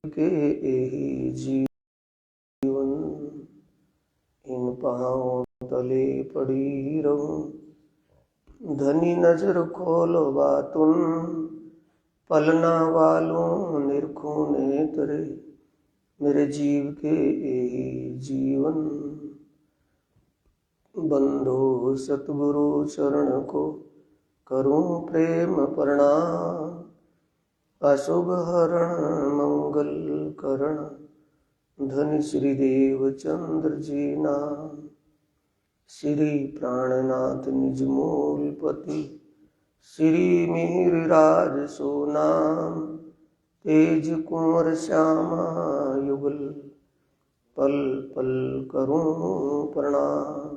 के एहि जीवन इन पाँव तले पड़ी रहूं। धनी नजर खोलो बातुन पलना वालों निरखूं नेतरे मेरे जीव के एहि जीवन। बंधो सतगुरु चरण को करूं प्रेम प्रणाम। अशुभ हरण मंगल करण धन श्री देव चंद्र जी नाम। श्री प्राणनाथ निज मूल पति श्री मिहिर राज सो नाम। तेज कुंवर श्यामा युगल पल पल करूं प्रणाम।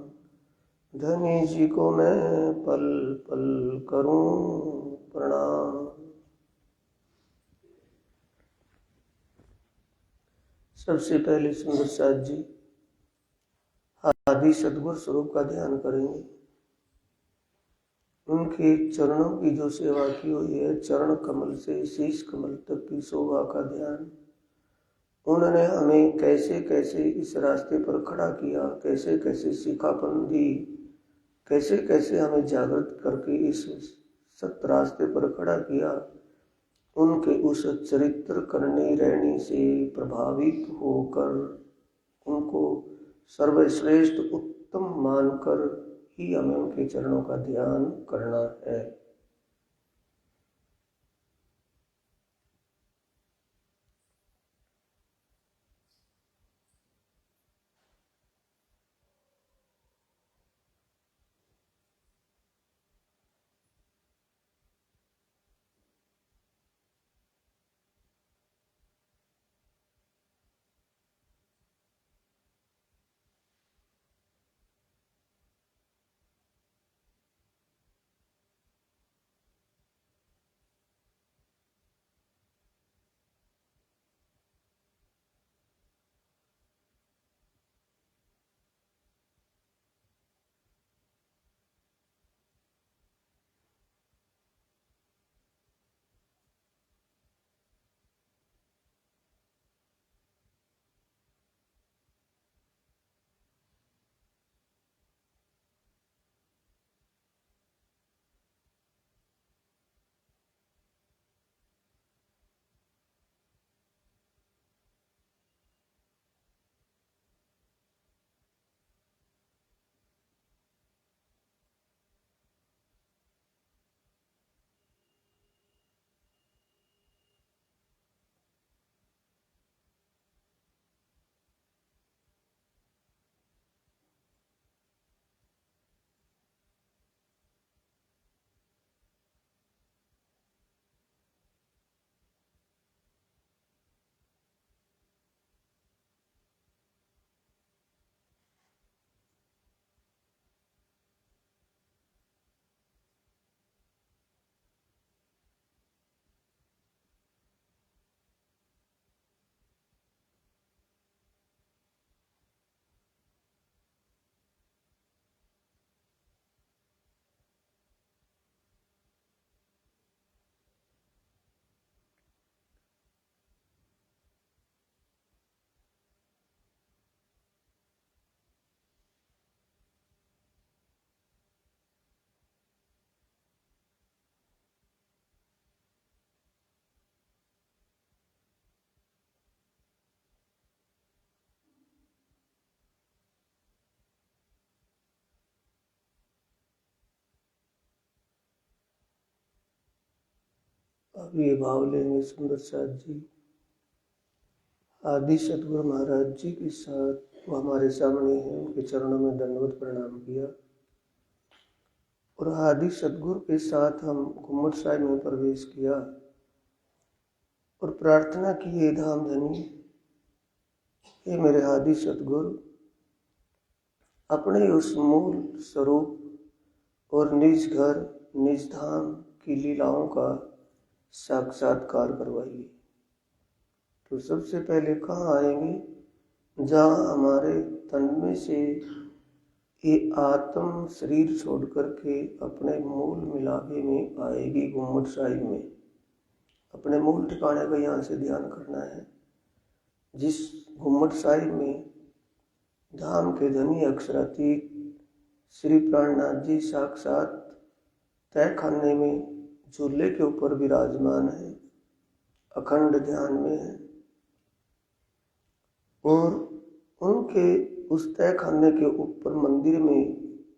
धनी जी को मैं पल पल करूं प्रणाम। सबसे पहले सुंदर साथ जी आदि सदगुरु स्वरूप का ध्यान करेंगे। उनके चरणों की जो सेवा की हुई है, चरण कमल से शीश कमल तक की शोभा का ध्यान, उन्होंने हमें कैसे कैसे इस रास्ते पर खड़ा किया, कैसे कैसे सिखापन दी, कैसे कैसे हमें जागृत करके इस सत रास्ते पर खड़ा किया। उनके उस चरित्र करनी रहनी से प्रभावित होकर उनको सर्वश्रेष्ठ उत्तम मानकर ही हमें उनके चरणों का ध्यान करना है। अब ये भाव लेंगे सुंदर साथ जी आदि सतगुरु महाराज जी के साथ। वो हमारे सामने हैं, उनके चरणों में दंडवत प्रणाम किया और आदि सतगुरु के साथ हम घुम्मट साहिब में प्रवेश किया और प्रार्थना की, हे धाम धनी, हे मेरे आदि सतगुरु, अपने उस मूल स्वरूप और निज घर निज धाम की लीलाओं का साक्षात्कार करवाइए। तो सबसे पहले कहाँ आएंगे? जहाँ हमारे तन में से ये आत्म शरीर छोड़ करके अपने मूल मिलावे में आएगी। घुम्मट साहिब में अपने मूल ठिकाने का यहाँ से ध्यान करना है। जिस घुम्मट साहिब में धाम के धनी अक्षरातीत श्री प्राणनाथ जी साक्षात तय खाने में झूले के ऊपर विराजमान है, अखंड ध्यान में है। और उनके उस तय खाने के ऊपर मंदिर में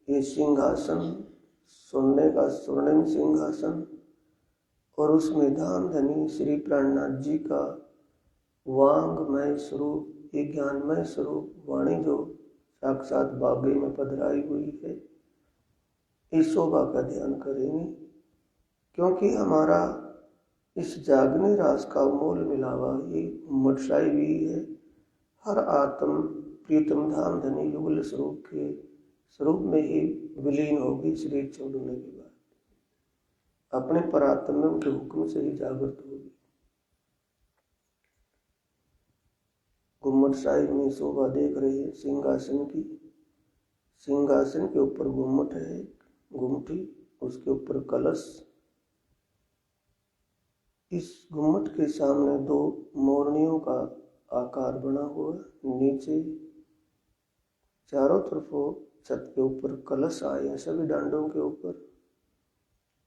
ये सिंहासन, सोने का स्वर्णिम सिंहासन, और उसमें धाम धनी श्री प्राणनाथ जी का वांगमय स्वरूप, ये ज्ञानमय स्वरूप वाणी जो साक्षात बागे में पधराई हुई है, इस शोभा का ध्यान करेंगे। क्योंकि हमारा इस जागने रास का मूल मिलावा ये मटसाई भी है। हर आत्म प्रीतम धाम धनी युगल स्वरूप के स्वरूप में ही विलीन होगी शरीर छोड़ने के बाद, अपने परात्म के हुक्म से ही जागृत होगी। घुम्मट साहिब में शोभा देख रहे हैं सिंहासन की। सिंहासन के ऊपर घुम्मट है, घुमटी, उसके ऊपर कलश। इस घुम्मट के सामने दो मोरनियों का आकार बना हुआ, नीचे चारों तरफों छत के ऊपर कलश आए हैं, सभी डांडों के ऊपर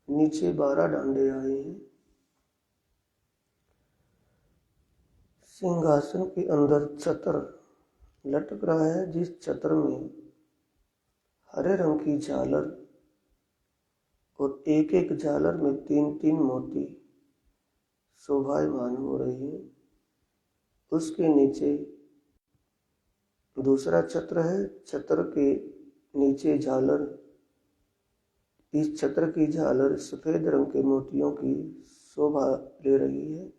नीचे 12 डांडे आए हैं। सिंहासन के अंदर छत्र लटक रहा है, जिस छत्र में हरे रंग की झालर और एक एक झालर में 3-3 मोती शोभायमान हो रहे हैं। उसके नीचे दूसरा छत्र है, छत्र के नीचे झालर। इस छत्र की झालर सफेद रंग के मोतियों की शोभा ले रही है।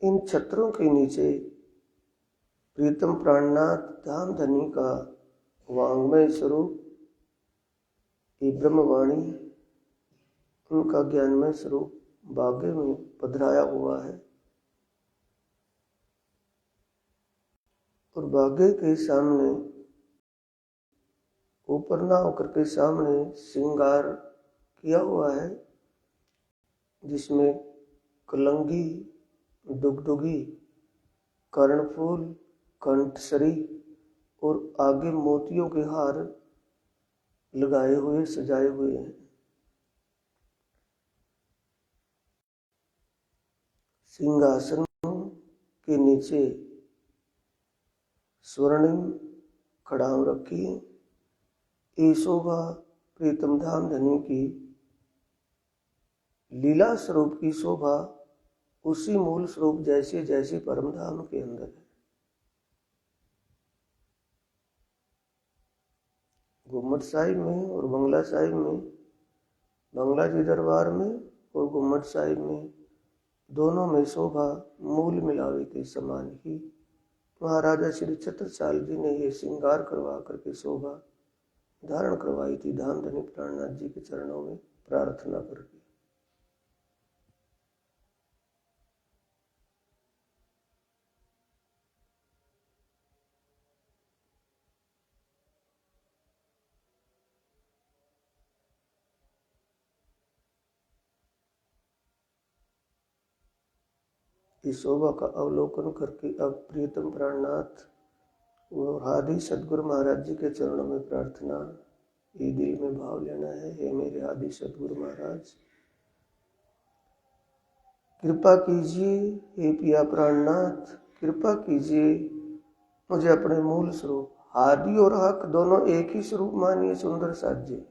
इन छत्रों के नीचे प्रीतम प्राणनाथ धाम धनी का वांगमय स्वरूप, ये ब्रह्मवाणी, उनका ज्ञानमय स्वरूप बागे में पधराया हुआ है। और बागे के सामने ऊपर ना होकर के सामने श्रृंगार किया हुआ है, जिसमें कलंगी, डुगडुगी, कर्णफूल, कंठसरी और आगे मोतियों के हार लगाए हुए, सजाए हुए हैं। सिंहासन के नीचे स्वर्णिम खड़ाम रखी। ये शोभा प्रीतम धाम धनी की लीला स्वरूप की शोभा उसी मूल स्वरूप जैसे जैसे परम धाम के अंदर है। घुम्मट साहिब में और बंगला साहिब में, बंगला जी दरबार में और घुम्मट साहिब में, दोनों में शोभा मूल मिलावे के समान ही महाराजा श्री छत्रसाल जी ने ये श्रृंगार करवा करके शोभा धारण करवाई थी धाम धनी प्राणनाथ जी के चरणों में प्रार्थना करके। इस शोभा का अवलोकन करके अब प्रीतम प्राणनाथ और आदि सदगुरु महाराज जी के चरणों में प्रार्थना, ये दिल में भाव लेना है। हे मेरे आदि सदगुरु महाराज, कृपा कीजिए। हे पिया प्राणनाथ, कृपा कीजिए, मुझे अपने मूल स्वरूप आदि और हक दोनों एक ही स्वरूप मानिए। सुंदर साध्य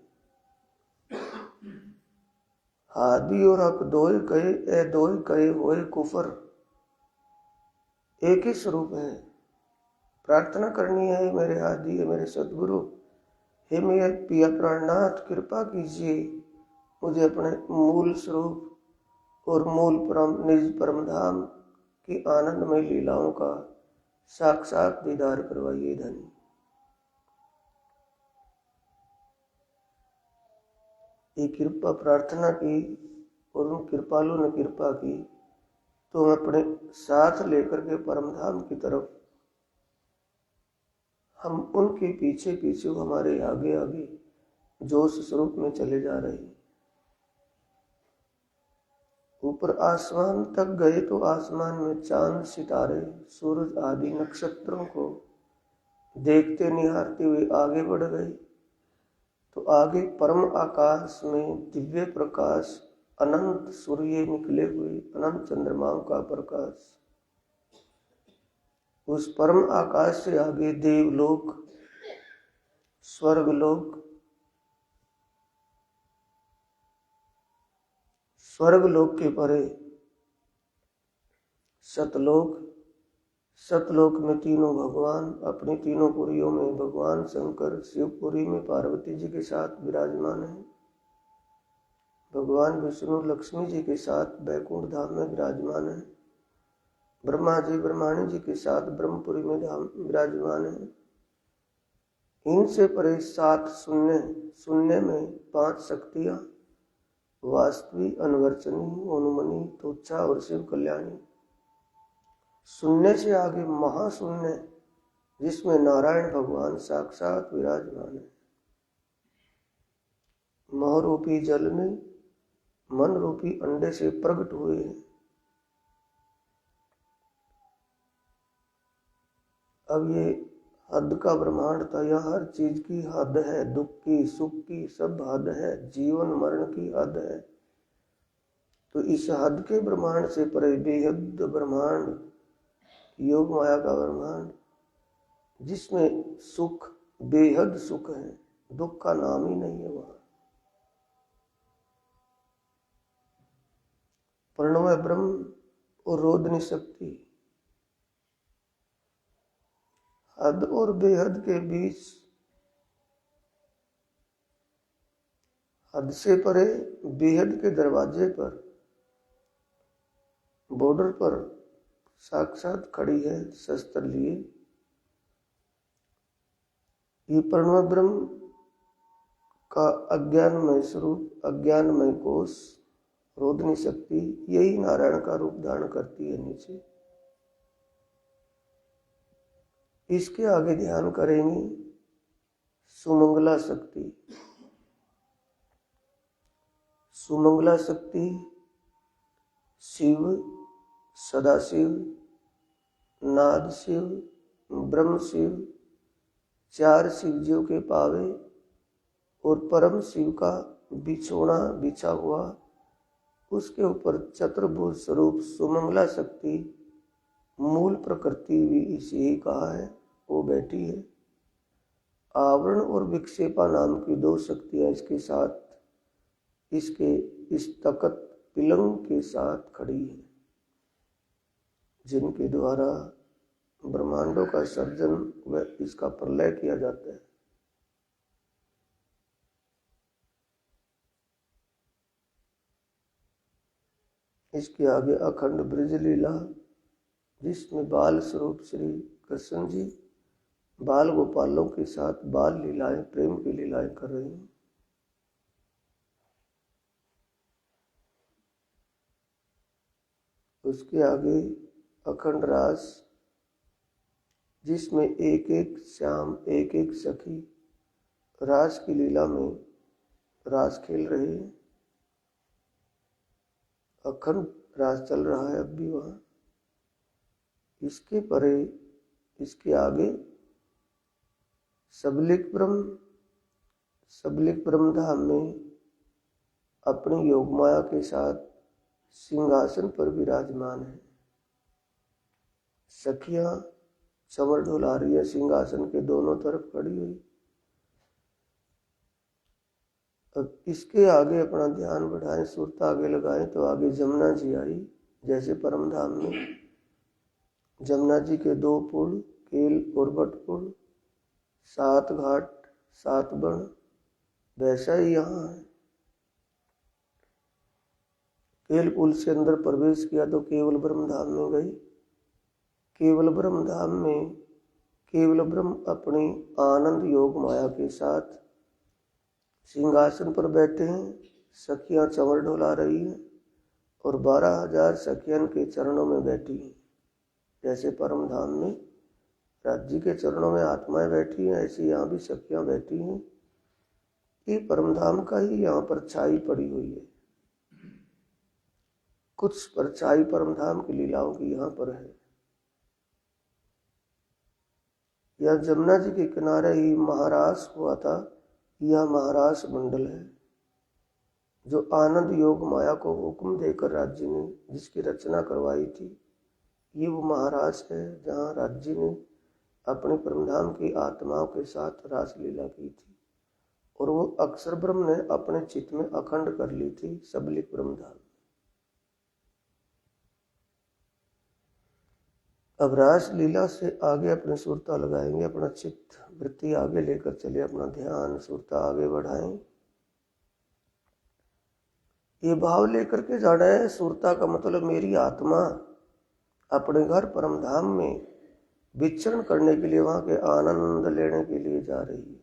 आदि और हक दोय कहे, ए दोय कहे होए कुफर, एक ही स्वरूप है। प्रार्थना करनी है मेरे आदि, मेरे सदगुरु, हे मेरे पिया प्राणनाथ, कृपा कीजिए, मुझे अपने मूल स्वरूप और मूल परम निज परम धाम की आनंदमय लीलाओं का साक्षात दीदार करवाइए धनी। ये कृपा प्रार्थना की और उन कृपालु ने कृपा की, तो हम अपने साथ लेकर के परम धाम की तरफ, हम उनके पीछे पीछे, हमारे आगे आगे जोश स्वरूप में चले जा रहे हैं। ऊपर आसमान तक गए तो आसमान में चांद, सितारे, सूरज आदि नक्षत्रों को देखते निहारते हुए आगे बढ़ गए तो आगे परम आकाश में दिव्य प्रकाश, अनंत सूर्य निकले हुए, अनंत चंद्रमाओं का प्रकाश। उस परम आकाश से आगे देवलोक, स्वर्गलोक, स्वर्गलोक के परे सतलोक, सतलोक में तीनों भगवान अपनी तीनों पुरियों में, भगवान शंकर शिवपुरी में पार्वती जी के साथ विराजमान है, भगवान विष्णु लक्ष्मी जी के साथ बैकुंठ धाम में विराजमान है, ब्रह्मा जी ब्रह्माणी जी के साथ ब्रह्मपुरी में धाम विराजमान है। इनसे परे 7 शून्य, शून्य में 5 शक्तियां, वास्तवी, अनवर्चनी, अनुमनी, तुच्छा और शिव कल्याणी। शून्य से आगे महाशून्य जिसमें नारायण भगवान साक्षात विराजमान है। मोह रूपी जल में मन रूपी अंडे से प्रकट हुए हैं। अब ये हद का ब्रह्मांड था, यह हर चीज की हद है, दुख की, सुख की, सब हद है, जीवन मरण की हद है। तो इस हद के ब्रह्मांड से परे बेहद ब्रह्मांड, योग माया का ब्रह्मांड, जिसमें सुख, बेहद सुख है, दुख का नाम ही नहीं है। वहां प्रणव ब्रह्म और रोदनी शक्ति, हद और बेहद के बीच, हद से परे बेहद के दरवाजे पर, बॉर्डर पर साक्षात खड़ी है शस्त्र लिए। ये प्रणव ब्रह्म का अज्ञानमय स्वरूप, अज्ञानमय कोष, रोदनी शक्ति, यही नारायण का रूप धारण करती है नीचे। इसके आगे ध्यान करेंगे सुमंगला शक्ति। सुमंगला शक्ति शिव, सदाशिव, नाद शिव, ब्रह्म शिव, 4 शिवजियों के पावे और परम शिव का बिछोना बिछा हुआ, उसके ऊपर चतुर्भुज स्वरूप सुमंगला शक्ति, मूल प्रकृति भी इसे ही कहा है, वो बैठी है। आवरण और विक्षेपा नाम की 2 शक्तियां इसके साथ, इसके इस तकत पिलंग के साथ खड़ी है, जिनके द्वारा ब्रह्मांडों का सर्जन व इसका प्रलय किया जाता है। इसके आगे अखंड ब्रज लीला, जिसमें बाल स्वरूप श्री कृष्ण जी बाल गोपालों के साथ बाल लीलाएं, प्रेम की लीलाएं कर रहे हैं। उसके आगे अखंड रास, जिसमें एक एक श्याम, एक एक सखी रास की लीला में रास खेल रहे हैं। अखंड रास चल रहा है अब भी वहां। इसके परे, इसके आगे सबलिक ब्रह्म, सबलिक ब्रह्म धाम में अपनी योग माया के साथ सिंहासन पर विराजमान है। सखियां चमर ढुला रही है सिंहासन के दोनों तरफ खड़ी हुई। अब इसके आगे अपना ध्यान बढ़ाएं, सुरत आगे लगाएं तो आगे जमुना जी आई। जैसे परम धाम में जमुना जी के 2 पुल, केल और बटपुल, 7 घाट, 7 बन, वैसा ही यहाँ है। केल पुल से अंदर प्रवेश किया तो केवल ब्रह्म धाम में गई। केवल ब्रह्म धाम में केवल ब्रह्म अपनी आनंद योग माया के साथ सिंहासन पर बैठे हैं। सखियां चंवर ढोला रही हैं और 12,000 सखियन के चरणों में बैठी हैं। जैसे परम धाम में राज्य के चरणों में आत्माएं बैठी हैं, ऐसी यहाँ भी सखियां बैठी हैं। ये परम धाम का ही यहाँ पर छाई पड़ी हुई है। कुछ परछाई परम धाम की लीलाओं की यहाँ पर है। यह जमुना जी के किनारे ही महारास हुआ था। यह महारास मंडल है जो आनंद योग माया को हुक्म देकर राज्य ने जिसकी रचना करवाई थी। ये वो महाराज है जहाँ राज्य ने अपने परमधाम की आत्माओं के साथ रासलीला की थी और वो अक्षर ब्रह्म ने अपने चित्त में अखंड कर ली थी सबलिक ब्रह्मधाम। अब रास लीला से आगे अपनी सुरता लगाएंगे, अपना चित्त वृत्ति आगे लेकर चले, अपना ध्यान सुरता आगे बढ़ाएं। ये भाव लेकर के जाना है। सुरता का मतलब मेरी आत्मा अपने घर परमधाम में विचरण करने के लिए, वहां के आनंद लेने के लिए जा रही है।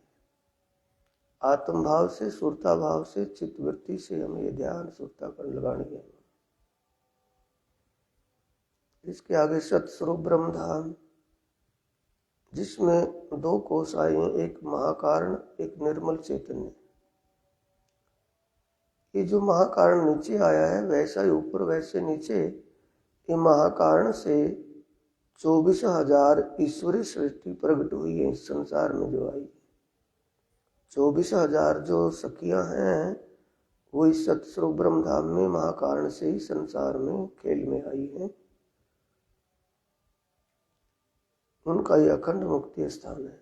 आत्म भाव से, सुरता भाव से, चित्त वृत्ति से हमें ये ध्यान सुरता कर लगानी है। इसके आगे सतस्वरूप ब्रह्मधाम, जिसमें दो कोश आए हैं, एक महाकारण, एक निर्मल चैतन्य। ये जो महाकारण नीचे आया है वैसा ही ऊपर वैसे नीचे। ये महाकारण से 24,000 ईश्वरीय सृष्टि प्रकट हुई है इस संसार में जो आई। 24,000 जो सखियां हैं वो इस सतस्वरूप ब्रह्मधाम में महाकारण से ही संसार में खेल में आई हैं। उनका ये अखंड मुक्ति स्थान है,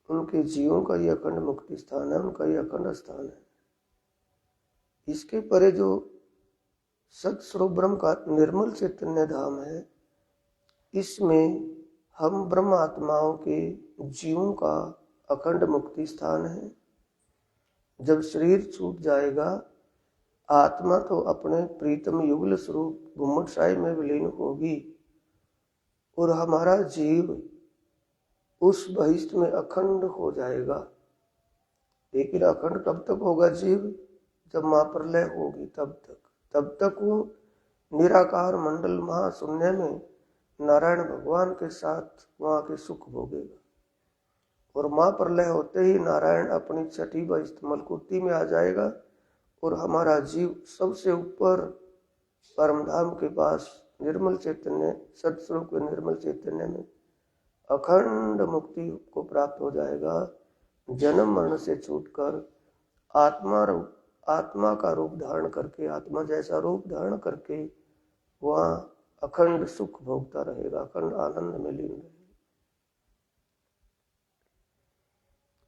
उनके जीवों का ये अखंड मुक्ति स्थान है, उनका ये अखंड स्थान है। इसके परे जो सतस्वरूप ब्रह्म का निर्मल चैतन्य धाम है, इसमें हम ब्रह्म आत्माओं के जीवों का अखंड मुक्ति स्थान है। जब शरीर छूट जाएगा, आत्मा तो अपने प्रीतम युगल स्वरूप घुम्मटशाही में विलीन होगी और हमारा जीव उस बहिष्ठ में अखंड हो जाएगा। लेकिन अखंड कब तक होगा जीव? जब महाप्रलय होगी तब तक वो निराकार मंडल महाशून्य में नारायण भगवान के साथ वहाँ के सुख भोगेगा। और महाप्रलय होते ही नारायण अपनी छठी बहिष्ठ मलकुती में आ जाएगा और हमारा जीव सबसे ऊपर परमधाम के पास निर्मल चैतन्य सतस्वरूप के निर्मल चैतन्य में अखंड मुक्ति को प्राप्त हो जाएगा। जन्म मरण से छूटकर आत्मा का रूप धारण करके, आत्मा जैसा रूप धारण करके वहाँ अखंड सुख भोगता रहेगा, अखंड आनंद में लीन रहेगा।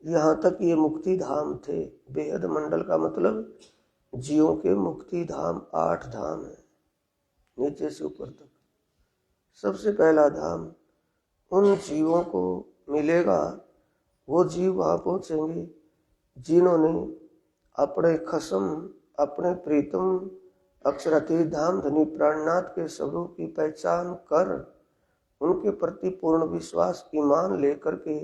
यहाँ तक ये मुक्ति धाम थे। बेहद मंडल का मतलब जीवों के मुक्ति धाम 8 धाम है, नीचे से ऊपर तक। सबसे पहला धाम उन जीवों को मिलेगा, वो जीव वहाँ पहुँचेंगे जिन्होंने अपने खसम, अपने प्रीतम अक्षरातीत धाम धनी प्राणनाथ के स्वरूप की पहचान कर, उनके प्रति पूर्ण विश्वास ईमान लेकर के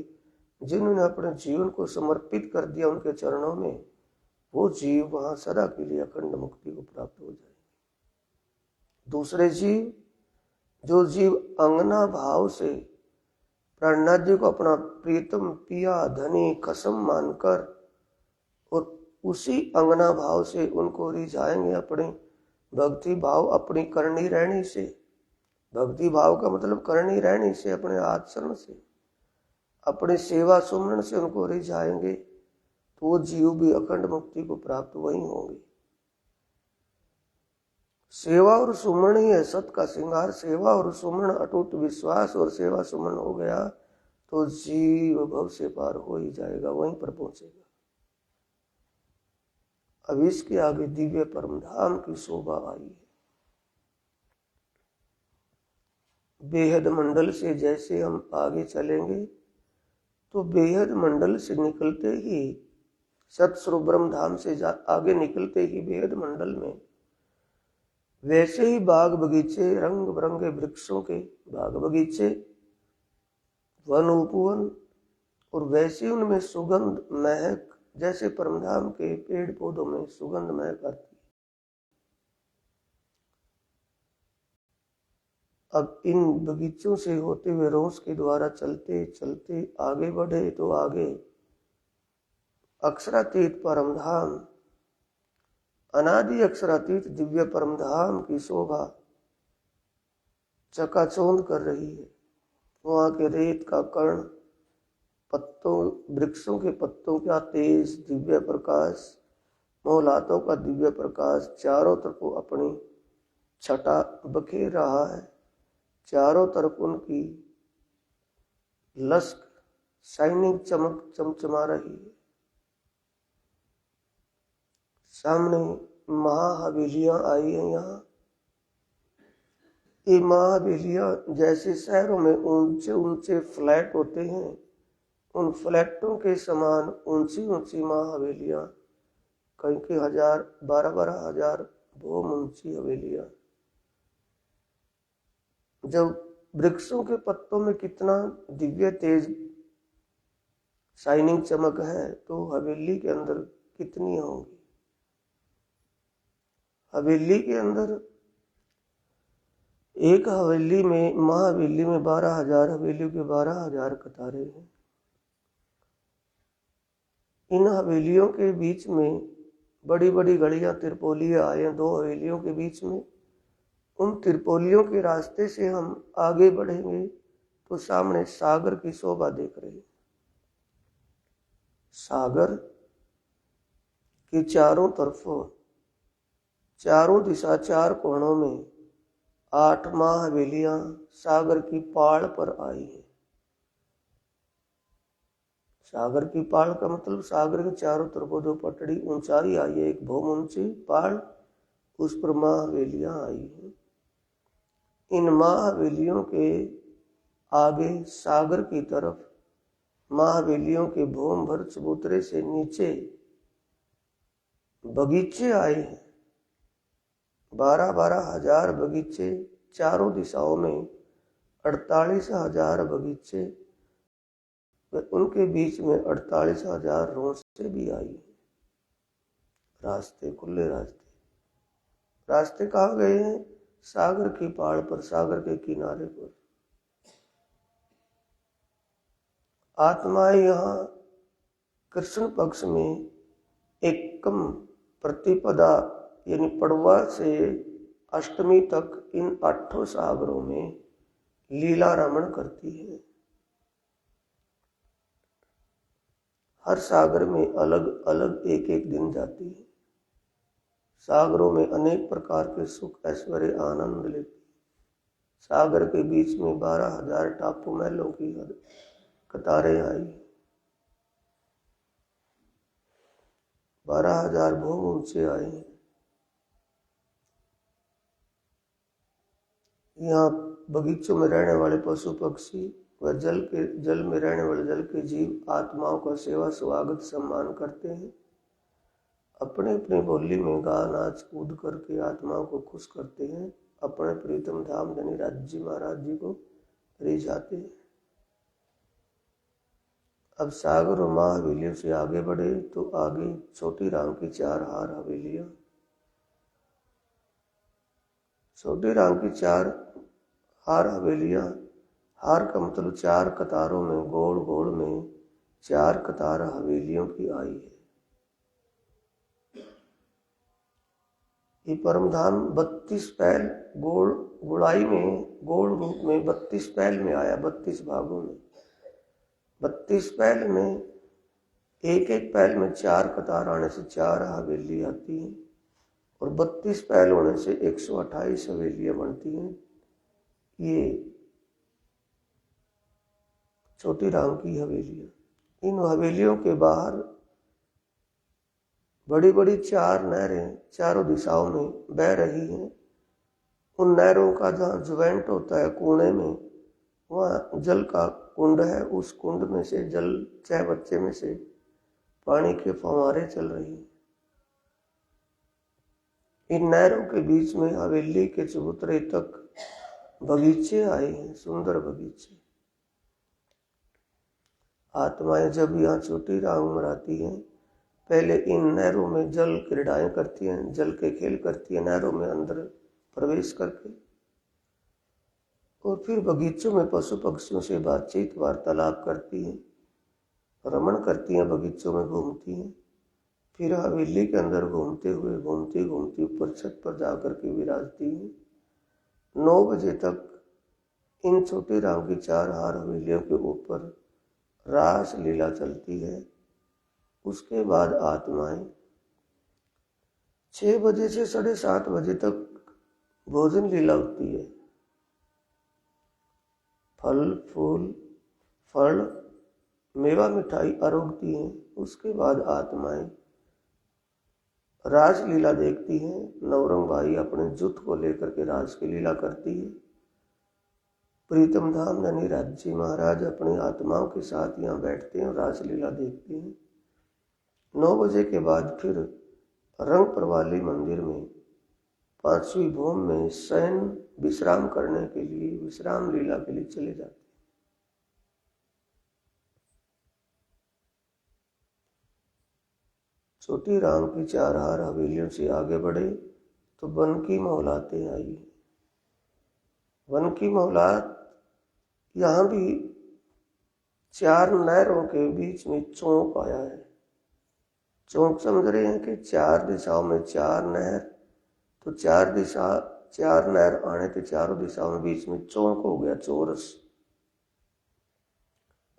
जिन्होंने अपने जीवन को समर्पित कर दिया उनके चरणों में, वो जीव वहाँ सदा के लिए अखंड मुक्ति को प्राप्त हो जाएंगे। दूसरे जीव, जो जीव अंगना भाव से प्राणनाथ जी को अपना प्रीतम पिया धनी खसम मानकर और उसी अंगना भाव से उनको रिझाएंगे अपने भक्ति भाव, अपनी करनी रहनी से। भक्ति भाव का मतलब करनी रहनी से, अपने आचरण से, अपने सेवा सुमरण से उनको रिझाएंगे, तो वो जीव भी अखंड मुक्ति को प्राप्त वही होंगे। सेवा और सुमरण ही है सत का श्रृंगार। सेवा और सुमरण, अटूट विश्वास और सेवा सुमरण हो गया तो जीव भव से पार हो ही जाएगा, वहीं पर पहुंचेगा। अब इसके आगे दिव्य परमधाम की शोभा आई है। बेहद मंडल से जैसे हम आगे चलेंगे तो बेहद मंडल से निकलते ही, सतस्वरूप ब्रह्म धाम से आगे निकलते ही बेहद मंडल में वैसे ही बाग बगीचे, रंग बिरंगे वृक्षों के बाग बगीचे, वन उपवन, और वैसे उनमें सुगंध महक, जैसे परमधाम के पेड़ पौधों में सुगंध महक आती। अब इन बगीचों से होते हुए रोज के द्वारा चलते चलते आगे बढ़े तो आगे अक्षरातीत परमधाम अनादि अक्षरातीत दिव्य परम धाम की शोभा चकाचौंध कर रही है। वहाँ के रेत का कर्ण, पत्तों, वृक्षों के पत्तों का तेज दिव्य प्रकाश, मौलातों का दिव्य प्रकाश चारों तरफ अपनी छटा बखेर रहा है। चारों तरफ उनकी लश्क शाइनिंग चमक चमचमा रही है। सामने महाहवेलियां आई हैं। यहाँ ये महाहवेलियां जैसे शहरों में ऊंचे ऊंचे फ्लैट होते हैं, उन फ्लैटों के समान ऊंची ऊंची महाहवेलियां, कहीं की 1000, 12-12 हजार बहुत ऊंची हवेलियां। जब वृक्षों के पत्तों में कितना दिव्य तेज शाइनिंग चमक है, तो हवेली के अंदर कितनी होंगी। हवेली के अंदर एक हवेली में, महाहवेली में 12,000 हवेलियों के 12,000 कतारें हैं। इन हवेलियों के बीच में बड़ी बड़ी गलियां, तिरपोलियां आए हैं 2 हवेलियों के बीच में। उन तिरपोलियों के रास्ते से हम आगे बढ़ेंगे तो सामने सागर की शोभा देख रहे हैं। सागर के चारों तरफों, चारों दिशा, 4 कोणों में 8 महाहवेलियां सागर की पाड़ पर आई हैं। सागर की पाड़ का मतलब सागर के चारों तरफों जो पटड़ी ऊंचाई आई है, एक बहुत ऊंची पहाड़, उस पर महाहवेलियां आई हैं। इन महाहवेलियों के आगे सागर की तरफ महाहवेलियों के भूम भर चबूतरे से नीचे बगीचे आए हैं। 12-12 हजार बगीचे चारों दिशाओं में, 48,000 बगीचे, उनके बीच में 48,000 रोशे भी आई हैं। रास्ते खुले, रास्ते कहाँ गए हैं? सागर की पहाड़ पर, सागर के किनारे पर। आत्माएं यहाँ कृष्ण पक्ष में एकम प्रतिपदा यानी पड़वा से अष्टमी तक इन 8 सागरों में लीला रमण करती है। हर सागर में अलग अलग एक एक दिन जाती है। सागरों में अनेक प्रकार के सुख, ऐश्वर्य, आनंद लेती। सागर के बीच में 12,000 टापू महलों की कतारें आई। 12,000 भूम ऊंचे आए हैं। यहाँ बगीचों में रहने वाले पशु पक्षी व जल में रहने वाले जल के जीव आत्माओं का सेवा स्वागत सम्मान करते हैं। अपने अपने बोली में गा नाच कूद करके आत्माओं को खुश करते हैं। अपने प्रीतम धाम धनी राज्य महाराज जी को रिझाते हैं। अब सागर और महाहवेलियों से आगे बढ़े तो आगे छोटी राम की 4 हार हवेलियां। छोटी राम की 4 हार हवेलियां, हार का मतलब 4 कतारों में, गोल गोल में 4 कतार हवेलियों की आई है। ये परमधाम 32 पहल गोल गुड़ाई में, गोल रूप में 32 पहल में आया, 32 भागों में। 32 पहल में एक एक पहल में 4 कतार आने से 4 हवेली आती हैं, और 32 पहल होने से 128 हवेलियां बनती हैं। ये छोटी राम की हवेलियां। इन हवेलियों के बाहर बड़ी बड़ी 4 नहरें चारों दिशाओं में बह रही हैं। उन नहरों का जहाँ ज्वाइंट होता है कोने में, वहाँ जल का कुंड है। उस कुंड में से जल, चाहे बच्चे में से पानी के फव्वारे चल रही हैं। इन नहरों के बीच में हवेली के चबूतरे तक बगीचे आए हैं, सुंदर बगीचे। आत्माएं जब यहाँ छोटी राम में आती हैं, पहले इन नहरों में जल क्रीड़ाएं करती हैं, जल के खेल करती हैं नहरों में अंदर प्रवेश करके, और फिर बगीचों में पशु पक्षियों से बातचीत वार्तालाप करती हैं, रमण करती हैं, बगीचों में घूमती हैं। फिर हवेली के अंदर घूमते हुए घूमती घूमती ऊपर छत पर जाकर के विराजती हैं। 9 बजे तक इन छोटे राम की 4 हार हवेलियों के ऊपर रास लीला चलती है। उसके बाद आत्माएं 6 बजे से 7:30 बजे तक भोजन लीला होती है। फल फूल फल मेवा मिठाई आरोगती हैं। उसके बाद आत्माएं रास लीला देखती हैं। नवरंग भाई अपने जुट को लेकर के रास की लीला करती है। प्रीतम धाम यानी राज्य महाराज अपनी आत्माओं के साथ यहाँ बैठते हैं और रास लीला देखते हैं। 9 बजे के बाद फिर रंग प्रवाली मंदिर में 5वीं भूमि में शयन विश्राम करने के लिए विश्राम लीला के लिए चले जाते हैं। छोटी राम की 4 हार हवेलियों से आगे बढ़े तो वन की मोहलातें आई। वन की मोहलात यहाँ भी 4 नहरों के बीच में चौक आया है। चौक समझ रहे हैं कि 4 दिशाओं में 4 नहर, तो 4 नहर आने के चारों दिशाओं में बीच में चौक हो गया, चौरस।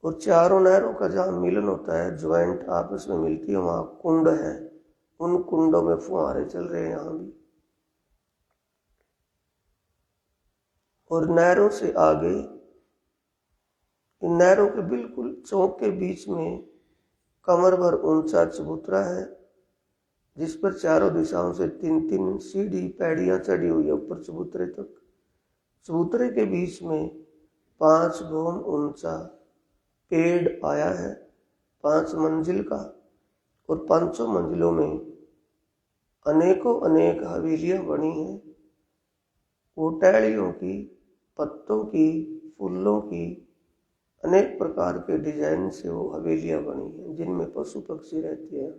और चारों नहरों का जहाँ मिलन होता है, ज्वाइंट आपस में मिलती है, वहाँ कुंड है। उन कुंडों में फुहारे चल रहे हैं यहाँ भी। और नहरों से आगे इन नहरों के बिल्कुल चौक के बीच में कमर भर ऊंचा चबूतरा है, जिस पर चारों दिशाओं से 3-3 सीढ़ी पैड़ियां चढ़ी हुई है ऊपर चबूतरे तक। चबूतरे के बीच में 5 भूम ऊंचा पेड़ आया है, 5 मंजिल का। और 5 मंजिलों में अनेकों अनेक हवेलियां बनी हैं। वो टहलियों की, पत्तों की, फूलों की, अनेक प्रकार के डिजाइन से वो हवेलियां बनी हैं, जिनमें पशु पक्षी रहते हैं।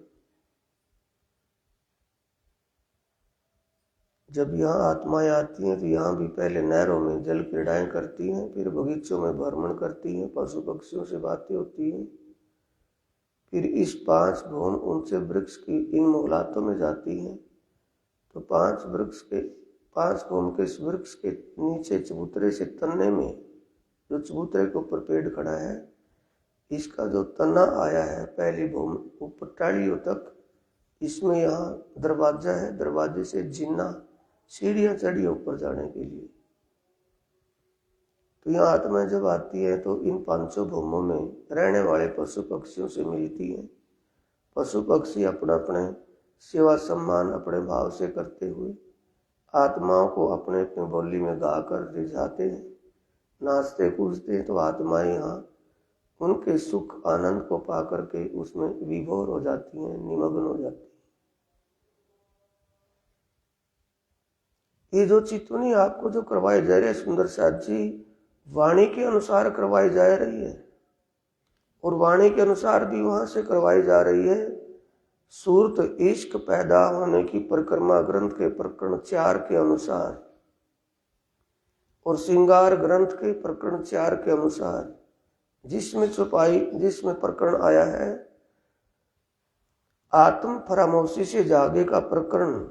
जब यहाँ आत्माएं आती हैं तो यहाँ भी पहले नहरों में जल क्रीड़ाएं करती हैं, फिर बगीचों में भ्रमण करती हैं, पशु पक्षियों से बातें होती हैं। फिर इस 5 भूम ऊंचे वृक्ष की इन मोहलातों में जाती हैं। तो 5 भूम के इस वृक्ष के नीचे चबूतरे से तन्ने में, जो चबूतरे के ऊपर पेड़ खड़ा है, इसका जो तना आया है पहली भूम ऊपर टाड़ियों तक, इसमें यहाँ दरवाजा है। दरवाजे से जिन्ना सीढ़ियां चढ़ी ऊपर जाने के लिए। तो यहाँ आत्मा जब आती है तो इन 5 भूमों में रहने वाले पशु पक्षियों से मिलती है। पशु पक्षी अपना अपने सेवा सम्मान अपने भाव से करते हुए आत्माओं को अपने अपने बोली में गा कर रिझाते हैं, नाचते कूदते हैं। तो आत्माएं यहाँ उनके सुख आनंद को पा करके उसमें विभोर हो जाती हैं, निमग्न हो जाती हैं। ये जो चितवनी आपको जो करवाई जा रही है सुंदर साथ जी, वाणी के अनुसार करवाई जा रही है। और वाणी के अनुसार भी वहां से करवाई जा रही है। सूरत इश्क पैदा होने की परिक्रमा ग्रंथ के प्रकरण 4 के अनुसार और श्रृंगार ग्रंथ के प्रकरण 4 के अनुसार, जिसमें प्रकरण आया है आत्म फरामोशी से जागे का प्रकरण।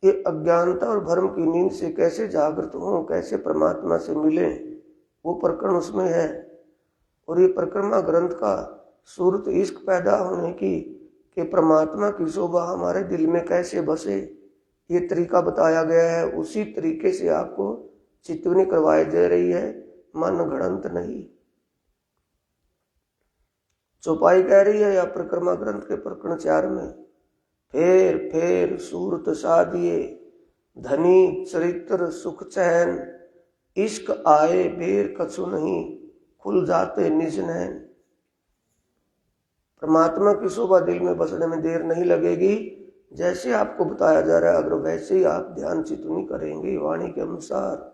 ये अज्ञानता और भ्रम की नींद से कैसे जागृत हों, कैसे परमात्मा से मिलें, वो प्रकरण उसमें है। और ये परिक्रमा ग्रंथ का सूरत इश्क पैदा होने की कि परमात्मा की शोभा हमारे दिल में कैसे बसे, ये तरीका बताया गया है। उसी तरीके से आपको चितवनी करवाई दे रही है, मन घड़ंत नहीं। चौपाई कह रही है या परिक्रमा ग्रंथ के प्रकरण 4 में, फेर फेर सूरत साधिए धनी चरित्र सुख चैन, इश्क आए बेर कछु नहीं खुल जाते निज नैन। परमात्मा की शोभा दिल में बसने में देर नहीं लगेगी। जैसे आपको बताया जा रहा है, अगर वैसे ही आप ध्यान चितवनी करेंगे वाणी के अनुसार,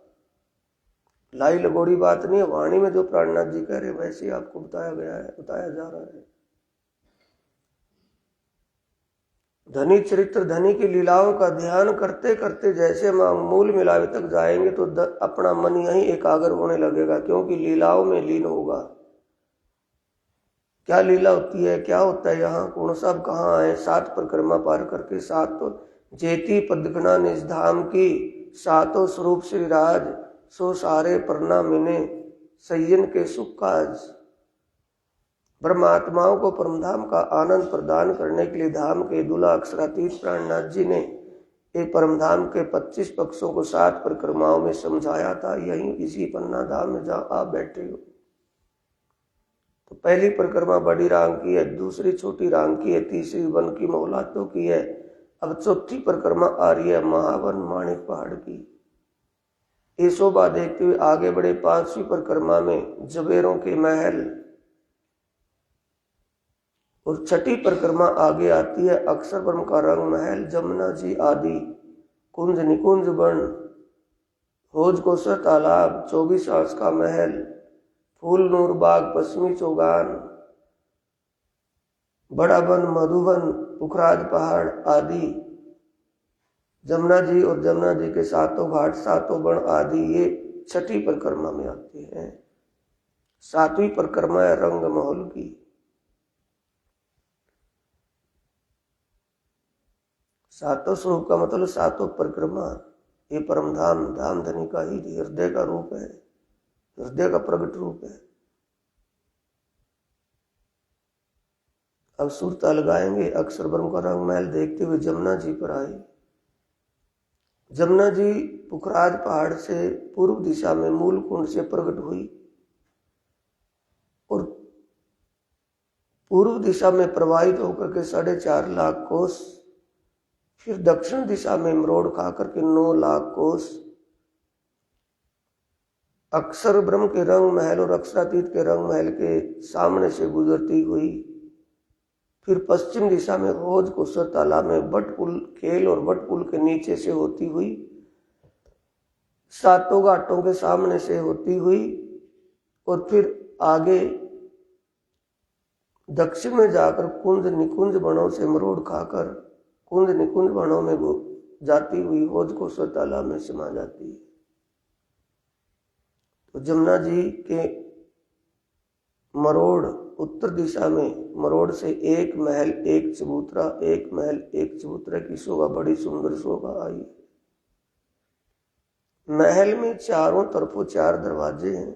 लाई लगोड़ी बात नहीं है, वाणी में जो प्राणनाथ जी कह रहे वैसे ही आपको बताया जा रहा है। धनी चरित्र धनी की लीलाओं का ध्यान करते करते जैसे हम मूल मिलावे तक जाएंगे तो अपना मन यहीं एकाग्र होने लगेगा, क्योंकि लीलाओं में लीन होगा। क्या लीला होती है, क्या होता है यहाँ, कौन साहब कहाँ आए। 7 परिक्रमा पार करके 7 जेती पदगना निज धाम की, 7 स्वरूप श्री राज, सो सारे परना मिने सय्यन के सुख काज। ब्रह्मात्माओं को परमधाम का आनंद प्रदान करने के लिए धाम के दूल्हा अक्षरातीत प्राणनाथ जी ने ये परमधाम के 25 पक्षों को 7 परिक्रमाओं में समझाया था। यहीं इसी पन्ना धाम में जहाँ आप बैठे हो। तो पहली परिक्रमा बड़ी रांग की है, दूसरी छोटी रांग की है, तीसरी वन की मोहलातों की है, अब चौथी परिक्रमा आ रही है महावन माणिक पहाड़ की। ये शोभा देखते हुए आगे बढ़े। 5वीं परिक्रमा में जबेरों के महल, और 6ठी परिक्रमा आगे आती है अक्षर ब्रह्म का रंग महल, जमुना जी आदि कुंज निकुंज बन, होज कोसर तालाब, 24 आस का महल, फूल नूर बाग पश्चिमी चौगान, बड़ा वन मधुवन, पुखराज पहाड़ आदि, जमुना जी और जमुना जी के 7 घाट 7 बन आदि, ये 6ठी परिक्रमा में आते हैं। 7वीं परिक्रमा है रंग महल की। 7 स्वरूप का मतलब 7 परिक्रमा। ये परमधाम धाम धनी का ही हृदय का रूप है, हृदय का प्रगट रूप है। अब सुरता लगाएंगे। अक्षर ब्रह्म का रंग महल देखते हुए जमुना जी पर आए। जमुना जी पुखराज पहाड़ से पूर्व दिशा में मूल कुंड से प्रकट हुई और पूर्व दिशा में प्रवाहित होकर के 4.5 लाख कोस, फिर दक्षिण दिशा में मरोड़ खा करके 9 लाख कोस अक्षर ब्रह्म के रंग महल और अक्षरातीत के रंग महल के सामने से गुजरती हुई, फिर पश्चिम दिशा में होज कोसर तालाब में बट पुल खेल और बट पुल के नीचे से होती हुई, 7 घाटों के सामने से होती हुई, और फिर आगे दक्षिण में जाकर कुंज निकुंज वनों से मरोड़ खाकर कुंज निकुंज वनों में जाती हुई होज कोसर तालाब में समा जाती है। तो जमुना जी के मरोड़ उत्तर दिशा में, मरोड़ से एक महल एक चबूतरा, एक महल एक चबूतरा की शोभा, बड़ी सुंदर शोभा आई। महल में चारों तरफों 4 दरवाजे हैं।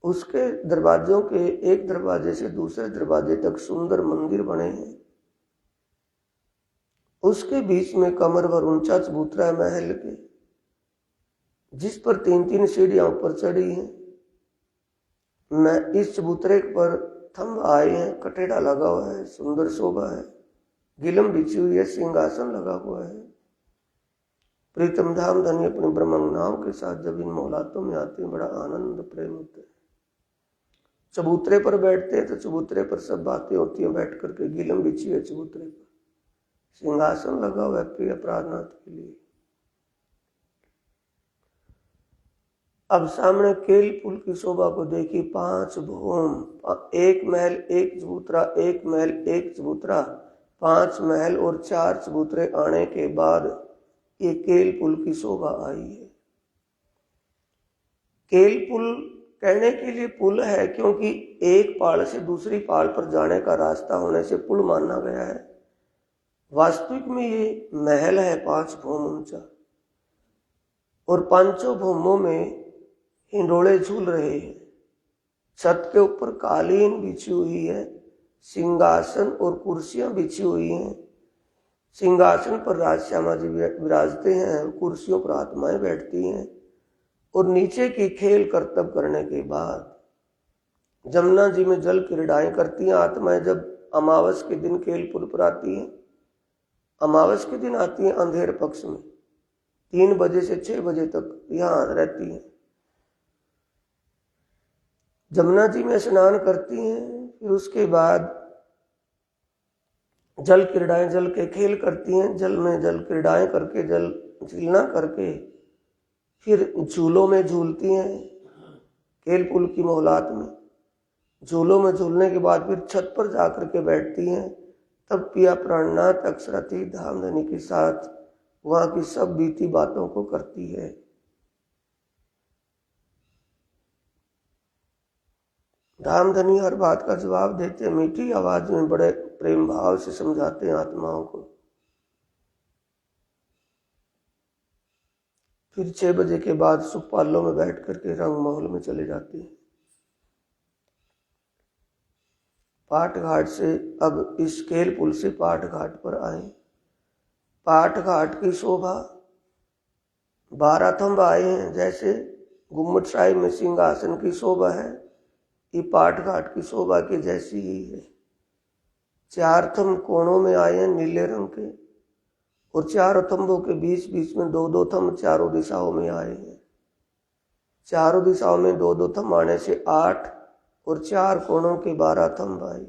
उसके दरवाजों के एक दरवाजे से दूसरे दरवाजे तक सुंदर मंदिर बने हैं। उसके बीच में कमर भर ऊंचा चबूतरा है महल के, जिस पर 3-3 सीढ़ियां ऊपर चढ़ी हैं। मैं इस चबूतरे पर थंब आए हैं, कटेड़ा लगा हुआ है, सुंदर शोभा है, गिलम बिछी हुई है, सिंहासन लगा हुआ है। प्रीतम धाम धनी अपनी ब्रह्मंगनाओं के साथ जब इन मोहलातों में आते हैं बड़ा आनंद प्रेम होता है। चबूतरे पर बैठते हैं तो चबूतरे पर सब बातें होती हैं बैठ करके, गिलम बिछी है चबूतरे पर, सिंहासन लगा हुआ है प्रिय प्रार्थनाथ के लिए। अब सामने केल पुल की शोभा को देखी। 5 भूम, 1 महल 1 चबूतरा, 1 महल 1 चबूतरा, 5 महल और 4 चबूतरे आने के बाद ये केल पुल की शोभा आई है। केल पुल कहने के लिए पुल है क्योंकि एक पाल से दूसरी पाल पर जाने का रास्ता होने से पुल माना गया है। वास्तविक में ये महल है 5 भूम ऊंचा, और 5 भूमों में हिंडोले झूल रहे हैं। छत के ऊपर कालीन बिछी हुई है, सिंहासन और कुर्सियां बिछी हुई हैं। सिंहासन पर राजश्यामा जी विराजते हैं, कुर्सियों पर आत्माएं बैठती हैं। और नीचे की खेल करतब करने के बाद जमुना जी में जल क्रीड़ाएं करती हैं आत्माएं। जब अमावस के दिन खेल पुल पर आती हैं, अमावस के दिन आती हैं अंधेर पक्ष में, 3 बजे से 6 बजे तक यहाँ रहती हैं। जमुना जी में स्नान करती हैं, फिर उसके बाद जल क्रीड़ाएं, जल के खेल करती हैं। जल में जल क्रीड़ाएं करके, जल झीलना करके फिर झूलों में झूलती हैं। केल पुल की मोहलात में झूलों में झूलने के बाद फिर छत पर जाकर के बैठती हैं। तब पिया प्राणनाथ अक्षरातीत धामधनी के साथ वहां की सब बीती बातों को करती है। धामधनी हर बात का जवाब देते, मीठी आवाज में बड़े प्रेम भाव से समझाते हैं आत्माओं को। फिर 6 बजे के बाद सुखपालों में बैठ करके रंग महल में चले जाते हैं। पाट घाट से अब इस केल पुल से पाट घाट पर आए। पाट घाट की शोभा 12 थंब आए हैं, जैसे गुम्मट शाही में सिंहासन की शोभा है, ये पाट घाट की शोभा की जैसी ही है। 4 थंब कोणों में आए हैं नीले रंग के, और 4 थंबों के बीच बीच में 2-2 थंब चारों दिशाओं में आए हैं। चारों दिशाओं में 2-2 थंब आने से 8 और 4 कोणों के 12 थंब आए।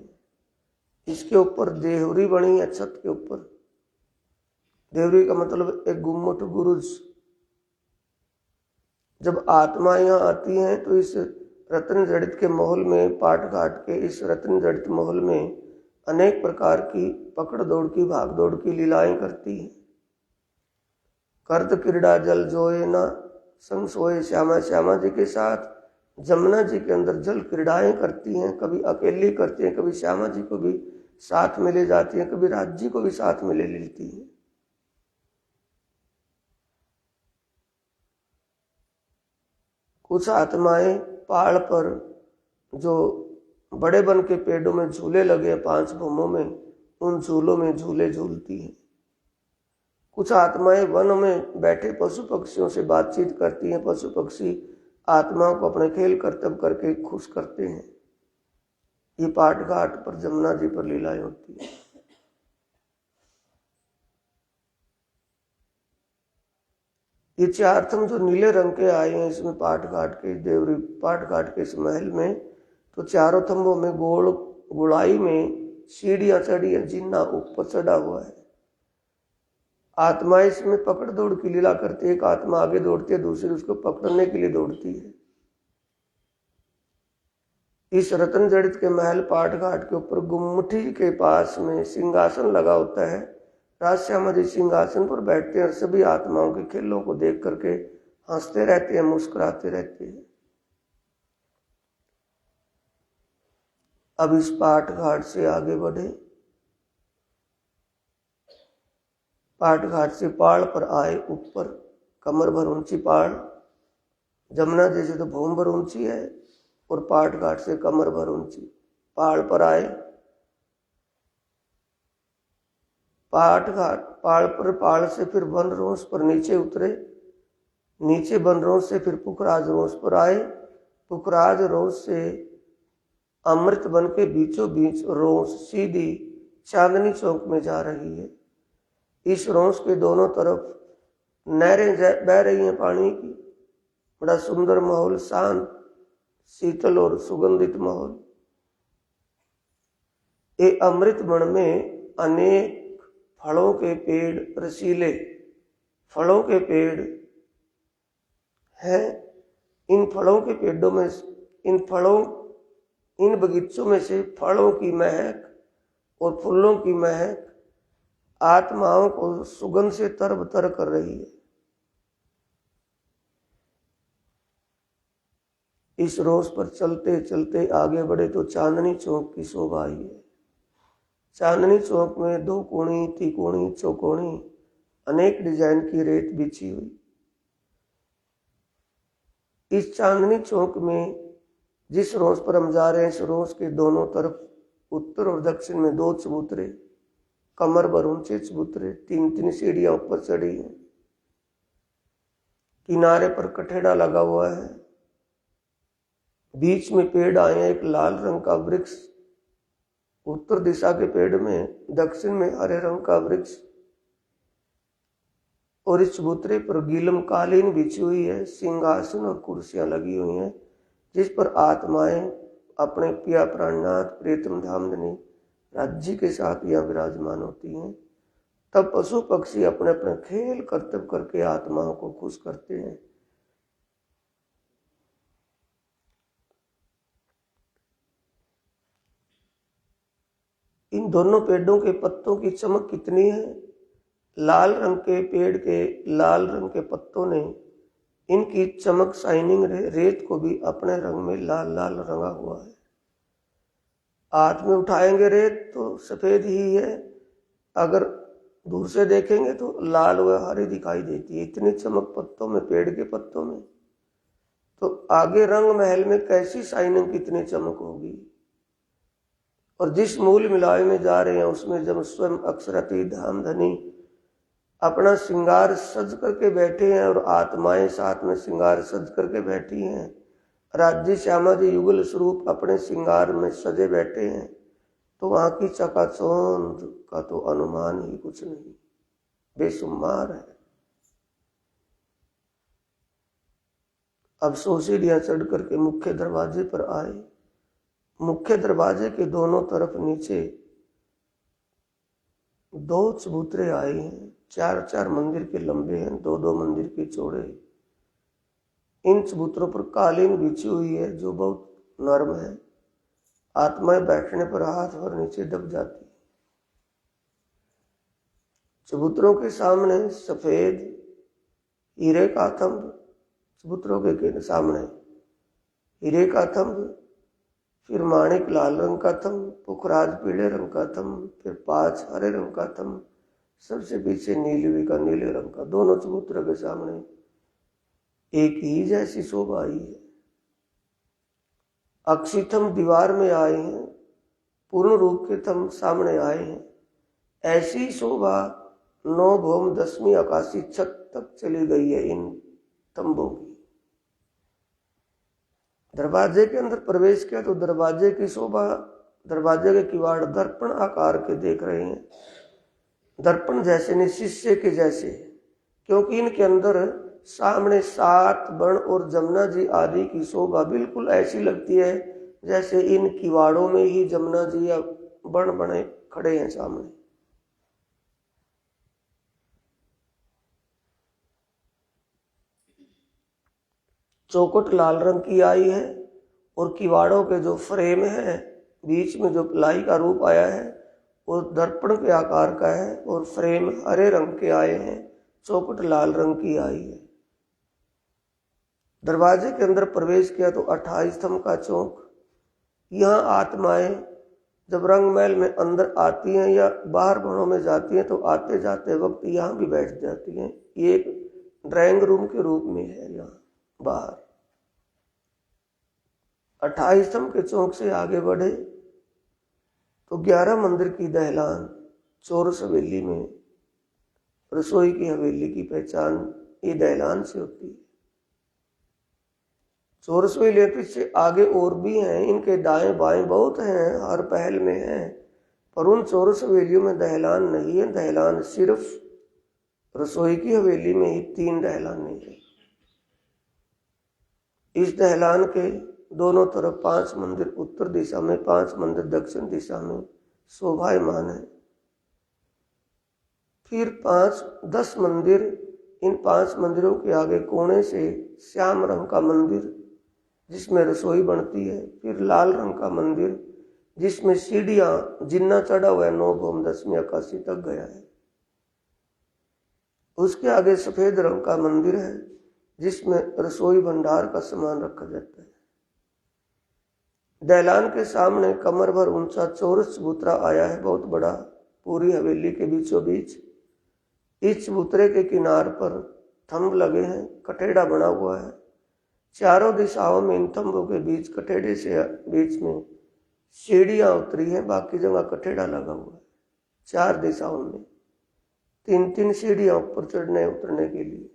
इसके ऊपर देहरी बनी है, छत के ऊपर। देहरी का मतलब एक गुम्मट बुरुज। जब आत्मा यहाँ आती हैं तो इस रत्न जड़ित के महल में, पाट घाट के इस रत्न जड़ित महल में अनेक प्रकार की पकड़ दौड़ की, भाग दौड़ की लीलाएं करती हैं। कर्द क्रीड़ा जल जोए ना संग सोए, श्यामा श्यामा जी के साथ जमुना जी के अंदर जल क्रीड़ाएं करती हैं। कभी अकेली करती हैं, कभी श्यामा जी को भी साथ में ले जाती हैं, कभी राज जी को भी साथ में ले लेती हैं। कुछ आत्माएं पहाड़ पर जो बड़े बन के पेड़ों में झूले लगे 5 भूमों में, उन झूलों में झूले झूलती हैं। कुछ आत्माएं वन में बैठे पशु पक्षियों से बातचीत करती हैं। पशु पक्षी आत्माओं को अपने खेल करतब करके खुश करते हैं। ये पाट घाट पर जमुना जी पर लीलाएं होती है। ये 4 थंब जो नीले रंग के आए हैं इसमें पाट घाट के देवरी, पाट घाट के इस महल में, तो चारों थंबों में गोल गुड़ाई में सीढ़ियां चढ़ी है, जिन्ना ऊपर चढ़ा हुआ है। आत्मा इसमें पकड़ दौड़ की लीला करती है। एक आत्मा आगे दौड़ती है, दूसरी उसको पकड़ने के लिए दौड़ती है। इस रत्न जड़ित के महल पाट घाट के ऊपर गुम्मठी के पास में सिंहासन लगा होता है। राजश्यामा जी सिंहासन पर बैठते हैं और सभी आत्माओं के खेलों को देख करके हंसते रहते हैं, मुस्कुराते रहते हैं। अब इस पाट घाट से आगे बढ़े। पाट घाट से पहाड़ पर आए, ऊपर कमर भर ऊंची पहाड़। जमुना जैसे तो भूम भर ऊंची है, और पाट घाट से कमर भर ऊंची। पहाड़ पर आए, पाट घाट पहाड़ पर, पहाड़ से फिर बनरोंस पर नीचे उतरे। नीचे बनरोंस से फिर पुखराज रोंस पर आए। पुखराज रोंस से अमृत बन के बीचों बीच रोंस सीधी चांदनी चौक में जा रही है। इस रोंस के दोनों तरफ नहरें बह रही हैं पानी की। बड़ा सुंदर माहौल, शांत, शीतल और सुगंधित माहौल। ये अमृत वन में अनेक फलों के पेड़, रसीले फलों के पेड़ हैं। इन फलों के पेड़ों में, इन बगीचों में से फलों की महक और फूलों की महक आत्माओं को सुगंध से तरबतर कर रही है। इस रोज पर चलते चलते आगे बढ़े तो चांदनी चौक की शोभा आई है। चांदनी चौक में 2 कोणी, तिकोणी, चौकोणी अनेक डिजाइन की रेत बिछी हुई। इस चांदनी चौक में जिस रोज पर हम जा रहे हैं, इस रोज के दोनों तरफ उत्तर और दक्षिण में 2 चबूतरे, कमर भर ऊंचे चबूतरे, 3-3 सीढ़ियां ऊपर चढ़ी हैं। किनारे पर कठेड़ा लगा हुआ है। बीच में पेड़ आए हैं, एक लाल रंग का वृक्ष उत्तर दिशा के पेड़ में, दक्षिण में हरे रंग का वृक्ष, और इस चबूतरे पर गीलम कालीन बिछी हुई है। सिंहासन और कुर्सियां लगी हुई हैं, जिस पर आत्माएं अपने पिया प्राणनाथ प्रीतम धामधनी राज्य के साथ यहाँ विराजमान होती हैं। तब पशु पक्षी अपने अपने खेल करतब करके आत्माओं को खुश करते हैं। इन दोनों पेड़ों के पत्तों की चमक कितनी है। लाल रंग के पेड़ के लाल रंग के पत्तों ने इनकी चमक, शाइनिंग रेत को भी अपने रंग में लाल लाल रंगा हुआ है। हाथ में उठाएंगे रेत तो सफेद ही है, अगर दूर से देखेंगे तो लाल व हरी दिखाई देती है। इतनी चमक पत्तों में, पेड़ के पत्तों में, तो आगे रंग महल में कैसी शाइनिंग, कितनी चमक होगी। और जिस मूल मिलावे में जा रहे हैं उसमें जब स्वयं अक्षरति धाम धनी अपना श्रृंगार सज करके बैठे हैं और आत्माएं साथ में श्रृंगार सज करके बैठी हैं, राज्य श्यामा जी युगल स्वरूप अपने श्रृंगार में सजे बैठे हैं, तो वहां की चकाचौंध का तो अनुमान ही कुछ नहीं, बेशुमार है। अब 100 सीढ़ियां चढ़ करके मुख्य दरवाजे पर आए। मुख्य दरवाजे के दोनों तरफ नीचे 2 चबूतरे आए हैं, 4-4 मंदिर के लंबे हैं, 2-2 मंदिर के चौड़े। इन चबूतरों पर कालीन बिछी हुई है जो बहुत नरम है, आत्माएं बैठने पर हाथ भर नीचे दब जाती। चबूतरों के सामने सफेद हीरे का थंब, चबूतरों के सामने हीरे का थंब, फिर माणिक लाल रंग का थंब, पुखराज पीले रंग का थंब, फिर 5 हरे रंग का थंब, सबसे पीछे नीलवी का नीले रंग का। दोनों चबूतरों के सामने एक ही जैसी शोभा आई है। अक्षी थंब दीवार में आए हैं, पूर्ण रूप के थंब सामने आए हैं। ऐसी शोभा 9 भौम 10वीं आकाशी छत तक चली गई है इन थंबों की। दरवाजे के अंदर प्रवेश किया तो दरवाजे की शोभा, दरवाजे के किवाड़ दर्पण आकार के देख रहे हैं, दर्पण जैसे नहीं, शीशे के जैसे, क्योंकि इनके अंदर सामने 7 बन और जमुना जी आदि की शोभा बिल्कुल ऐसी लगती है जैसे इन किवाड़ों में ही जमुना जी या बन बने खड़े हैं सामने। चौखट लाल रंग की आई है और किवाड़ों के जो फ्रेम है, बीच में जो प्लाई का रूप आया है वो दर्पण के आकार का है और फ्रेम हरे रंग के आए हैं, चौखट लाल रंग की आई है। दरवाजे के अंदर प्रवेश किया तो 28 स्तंभ का चौक। यहाँ आत्माएं जब रंग महल में अंदर आती हैं या बाहर भवनों में जाती हैं तो आते जाते वक्त यहाँ भी बैठ जाती हैं। ये एक ड्राइंग रूम के रूप में है यहाँ बाहर। 28 स्तंभ के चौक से आगे बढ़े तो 11 मंदिर की दहलान, चौरस हवेली में रसोई की हवेली की पहचान ये दहलान से होती है। चौरस हवेली से आगे और भी हैं, इनके दाएं बाएं बहुत हैं, हर पहल में हैं, पर उन चौरस हवेलियों में दहलान नहीं है। दहलान सिर्फ रसोई की हवेली में ही 3 दहलान है। इस दहलान के दोनों तरफ 5 मंदिर उत्तर दिशा में, 5 मंदिर दक्षिण दिशा में शोभायमान है। फिर 5-10 मंदिर, इन 5 मंदिरों के आगे कोने से श्याम रंग का मंदिर जिसमें रसोई बनती है, फिर लाल रंग का मंदिर जिसमें सीढ़ियां जिन्ना चढ़ा हुआ है 9 भौम 10वीं आकाशी तक गया है। उसके आगे सफेद रंग का मंदिर है जिसमें रसोई भंडार का सामान रखा जाता है। दहलान के सामने कमर भर ऊंचा चौरस चबूतरा आया है, बहुत बड़ा, पूरी हवेली के बीचों बीच। इस चबूतरे के किनार पर थंब लगे हैं, कठेड़ा बना हुआ है। चारों दिशाओं में इन थंबों के बीच, कठेड़े से बीच में सीढ़ियां उतरी हैं, बाकी जगह कठेड़ा लगा हुआ है। 4 दिशाओं में 3-3 सीढ़ियां ऊपर चढ़ने उतरने के लिए।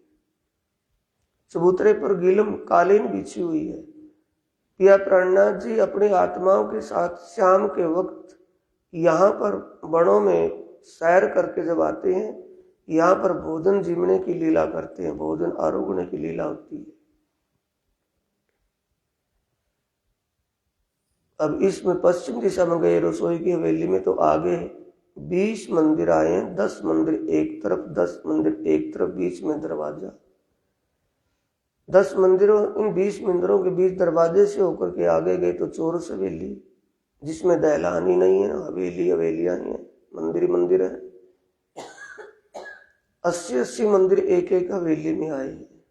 चबूतरे पर गिलम कालीन बिछी हुई है। पिया प्राणनाथ जी अपनी आत्माओं के साथ शाम के वक्त यहाँ पर बड़ों में सैर करके जब आते हैं, यहाँ पर भोजन जीमने की लीला करते हैं, भोजन आरोगने की लीला होती है। अब इसमें पश्चिम दिशा में गए रसोई की हवेली में तो आगे 20 मंदिर आए हैं, 10 मंदिर एक तरफ, 10 मंदिर एक तरफ, बीच में दरवाजा। 10 मंदिरों, इन 20 मंदिरों के बीच दरवाजे से होकर के आगे गए तो चौरस हवेली जिसमें दहलान ही नहीं है, हवेली हवेलियां ही है, मंदिर ही मंदिर है। 80-80 मंदिर एक एक हवेली में आए हैं,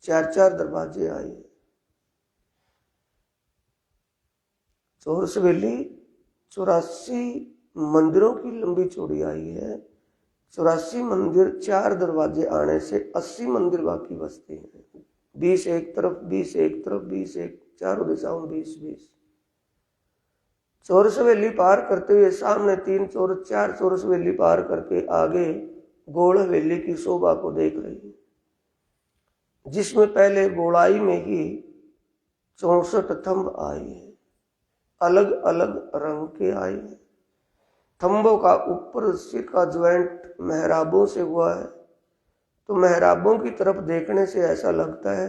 4-4 दरवाजे आए हैं। चौरस हवेली 84 मंदिरों की लंबी चौड़ाई है। 84 मंदिर, 4 दरवाजे आने से 80 मंदिर बाकी बचते हैं। 20 एक तरफ, 20 एक तरफ, 20 एक, चारों दिशाओं 20-20। चौरस हवेली पार करते हुए सामने 3 चौरस, 4 चौरस हवेली पार करके आगे गोल हवेली की शोभा को देख रहे हैं, जिसमें पहले गोलाई में ही 64 थंब आए हैं, अलग अलग रंग के आए हैं। थंबों का ऊपर सिर का ज्वाइंट मेहराबों से हुआ है, तो मेहराबों की तरफ देखने से ऐसा लगता है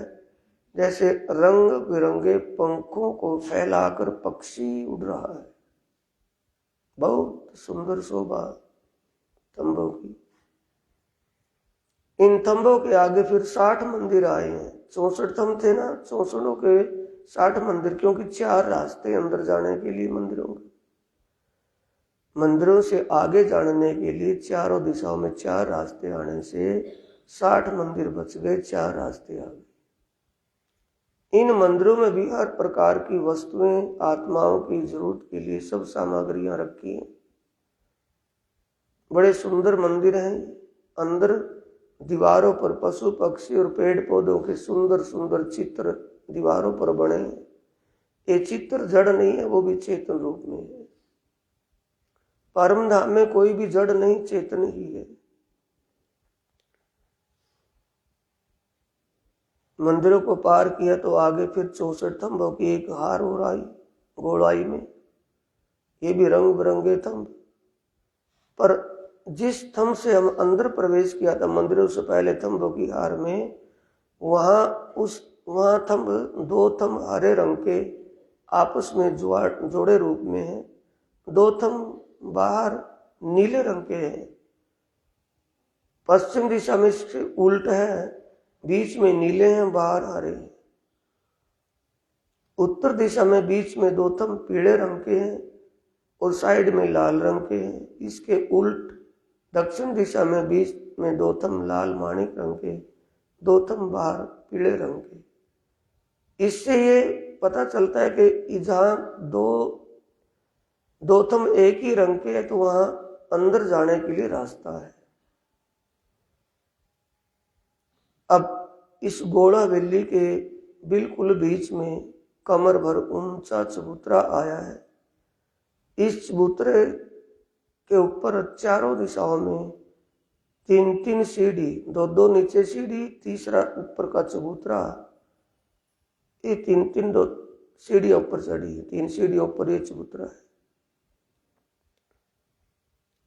जैसे रंग बिरंगे पंखों को फैलाकर पक्षी उड़ रहा है। बहुत सुंदर शोभा थंबों की। इन थंबों के आगे फिर 60 मंदिर आए हैं। 64 थंब थे ना, 64 के 60 मंदिर, क्योंकि 4 रास्ते अंदर जाने के लिए मंदिरों के। मंदिरों से आगे जाने के लिए चारों दिशाओं में 4 रास्ते आने से 60 मंदिर बच गए, 4 रास्ते आ गए। इन मंदिरों में भी हर प्रकार की वस्तुएं, आत्माओं की जरूरत के लिए सब सामग्रियां रखी हैं। बड़े सुंदर मंदिर हैं। अंदर दीवारों पर पशु पक्षी और पेड़ पौधों के सुंदर सुंदर चित्र दीवारों पर बने हैं। ये चित्र जड़ नहीं है, वो भी चेतन रूप में है। परम धाम में कोई भी जड़ नहीं, चेतन ही है। मंदिरों को पार किया तो आगे फिर 64 थंबों की एक हार हो रही गोलाई में, ये भी रंग बिरंगे थंब। पर जिस थंब से हम अंदर प्रवेश किया था मंदिरों से पहले थंबों की हार में, वहां थंब 2 थंब हरे रंग के आपस में जोड़े रूप में है, 2 थंब बाहर नीले रंग के हैं। पश्चिम दिशा में इसके उल्ट है, बीच में नीले हैं, बाहर हरे हैं। उत्तर दिशा में बीच में 2 थंब पीले रंग के हैं और साइड में लाल रंग के हैं। इसके उल्ट दक्षिण दिशा में बीच में 2 थंब लाल माणिक रंग के, 2 थंब बाहर पीले रंग के। इससे ये पता चलता है कि जहां दो थंब एक ही रंग के है तो वहां अंदर जाने के लिए रास्ता है। अब इस गोला हवेली के बिल्कुल बीच में कमर भर ऊंचा चबूतरा आया है। इस चबूतरे के ऊपर चारों दिशाओं में 3-3 सीढ़ी, 2-2 नीचे सीढ़ी, तीसरा ऊपर का चबूतरा, ये 3-3 2 सीढ़ियों ऊपर चढ़ी है, 3 सीढ़ियों ऊपर ये चबूतरा है।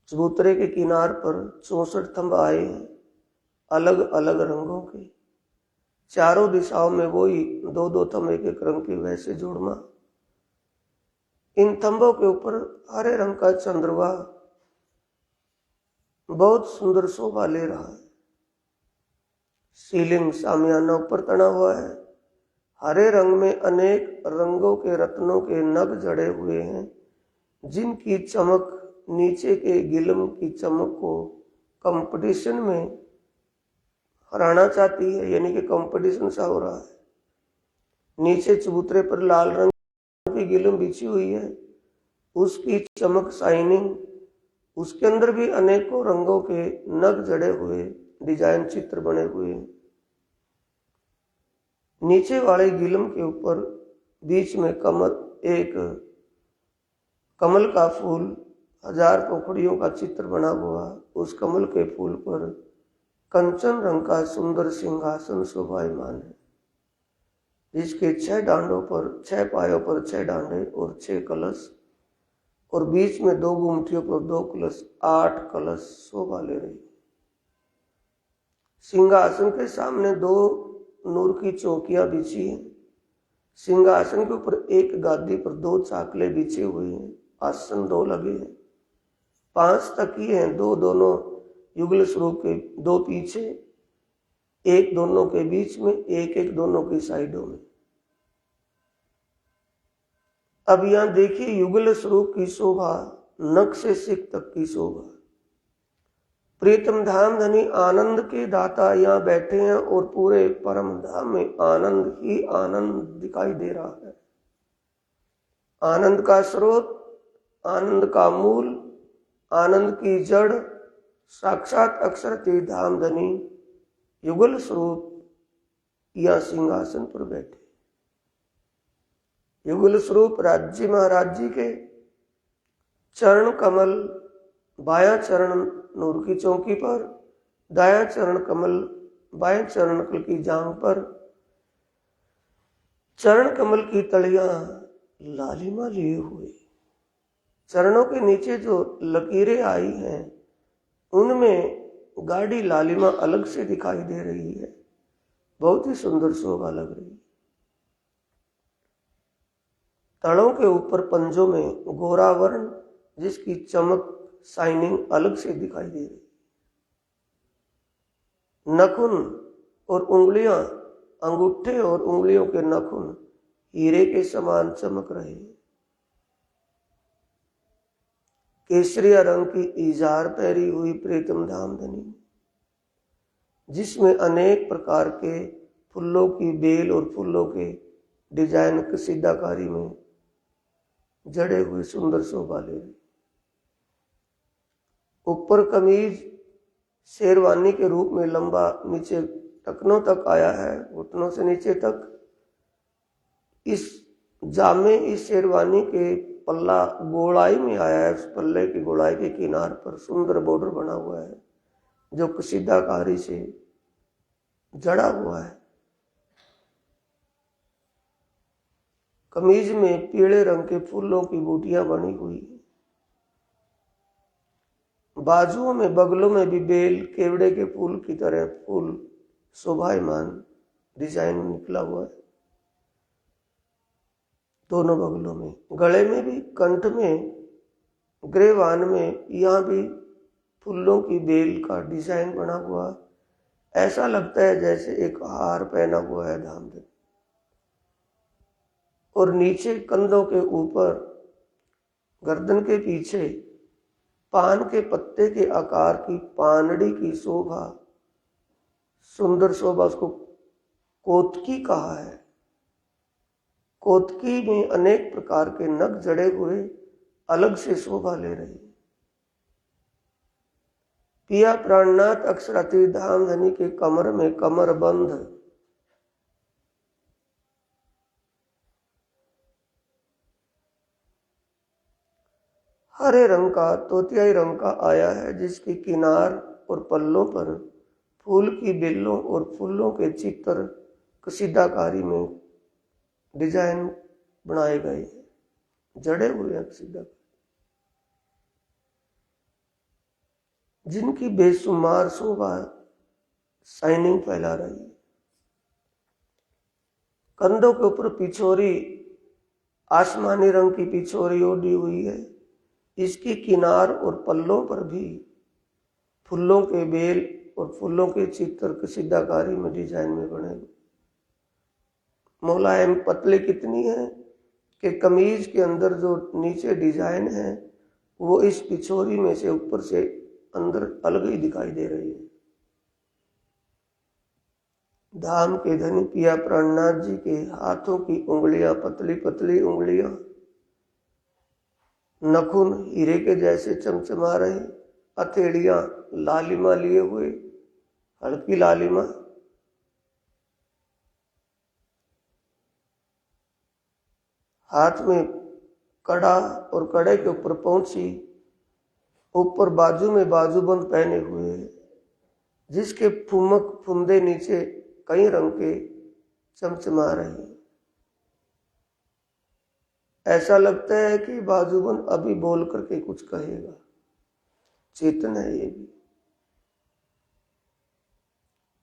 चबूतरे के किनार पर 64 थंब आए हैं, अलग अलग रंगों के। चारों दिशाओं में वही 2-2 थंब एक रंग के, वैसे जोड़मा। इन थंबों के ऊपर हरे रंग का चंद्रमा बहुत सुंदर शोभा ले रहा है। सीलिंग सामियाना ऊपर तना हुआ है। हरे रंग में अनेक रंगों के रत्नों के नग जड़े हुए हैं, जिनकी चमक नीचे के गिलम की चमक को कंपटीशन में हराना चाहती है, यानी कि कंपटीशन सा हो रहा है। नीचे चबूतरे पर लाल रंग की गिलम बिछी हुई है, उसकी चमक शाइनिंग, उसके अंदर भी अनेकों रंगों के नग जड़े हुए डिजाइन चित्र बने हुए हैं। नीचे वाले गिलम के ऊपर बीच में एक कमल का फूल 1000 पोखड़ियों का चित्र बना हुआ। उस कमल के फूल पर कंचन रंग का सुंदर सिंहासन शोभायमान है, जिसके 6 डांडों पर, 6 पायों पर 6 डांडे और 6 कलश, और बीच में 2 गुमटियों पर 2 कलश, 8 कलश शोभा ले रही। सिंहासन के सामने 2 नूर की चौकियां बिछी हैं। सिंहासन के ऊपर एक गादी पर 2 चाकले बिछे हुए हैं, आसन 2 लगे हैं, 5 तकिए हैं, 2 दोनों युगल स्वरूप के, 2 पीछे, 1 दोनों के बीच में, 1 दोनों की साइडों में। अब यहां देखिए युगल स्वरूप की शोभा, नख से सिख तक की शोभा। प्रीतम धाम धनी आनंद के दाता यहाँ बैठे हैं और पूरे परम धाम में आनंद ही आनंद दिखाई दे रहा है। आनंद का स्रोत आनंद का मूल, आनंद की जड़, साक्षात अक्षरती धाम धनी, युगल स्वरूप या सिंहासन पर बैठे। युगल स्वरूप राज्य महाराज जी के चरण कमल, बायां चरण नूर की चौकी पर, दायां चरण कमल बाएं चरण कमल की जांघ पर, चरण कमल की तलियां लालिमा लिए हुए। चरणों के नीचे जो लकीरें आई हैं उनमें गाढ़ी लालिमा अलग से दिखाई दे रही है, बहुत ही सुंदर शोभा लग रही है। तड़ों के ऊपर पंजों में गोरा वर्ण, जिसकी चमक शाइनिंग अलग से दिखाई दे रही। नखुन और उंगलियां, अंगूठे और उंगलियों के नखुन हीरे के समान चमक रहे। केसरिया रंग की इजार पहरी हुई प्रीतम धामधनी, जिसमें अनेक प्रकार के फूलों की बेल और फूलों के डिजाइन कसीदाकारी में जड़े हुए सुंदर शोभा ले रही। ऊपर कमीज शेरवानी के रूप में लंबा नीचे टखनों तक आया है, घुटनों से नीचे तक। इस जामे, इस शेरवानी के पल्ला गोलाई में आया है। उस पल्ले की गोलाई के किनार पर सुंदर बॉर्डर बना हुआ है जो कसीदाकारी से जड़ा हुआ है। कमीज में पीले रंग के फूलों की बूटियां बनी हुई है। बाजुओं में, बगलों में भी बेल, केवड़े के फूल की तरह फूल शोभायमान डिजाइन निकला हुआ है दोनों बगलों में। गले में भी, कंठ में, ग्रेवान में, यहाँ भी फूलों की बेल का डिजाइन बना हुआ। ऐसा लगता है जैसे एक हार पहना हुआ है धामधनी। और नीचे कंधों के ऊपर, गर्दन के पीछे पान के पत्ते के आकार की पानड़ी की शोभा, सुंदर शोभा, उसको कोतकी कहा है। कोतकी में अनेक प्रकार के नग जड़े हुए अलग से शोभा ले रही। पिया प्राणनाथ अक्षराती धामधनी के कमर में कमर बंध, हरे रंग का, तोतियाई रंग का आया है, जिसकी किनार और पल्लों पर फूल की बेलों और फूलों के चित्र कसीदाकारी में डिजाइन बनाए गए हैं, जड़े हुए हैं कसीदाकारी, जिनकी बेशुमार शोभा शाइनिंग फैला रही है। कंधों के ऊपर पिछोरी, आसमानी रंग की पिछोरी ओढ़ी हुई है। इसकी किनार और पल्लों पर भी फूलों के बेल और फूलों के चित्र कसीदाकारी में डिजाइन में बने हुए। मुलायम पतले कितनी है कि कमीज के अंदर जो नीचे डिजाइन है वो इस पिछोरी में से ऊपर से अंदर अलग ही दिखाई दे रही है। धाम के धनी पिया प्राणनाथ जी के हाथों की उंगलियां, पतली पतली उंगलियां, नखून हीरे के जैसे चमचमा रहे, हथेलियां लालिमा लिए हुए, हल्की लालिमा। हाथ में कड़ा और कड़े के ऊपर पहुंची, ऊपर बाजू में बाजूबंद पहने हुए, जिसके फुमक फुंदे नीचे कई रंग के चमचमा रही। ऐसा लगता है कि बाजूबंद अभी बोल करके कुछ कहेगा, चेतन है ये भी।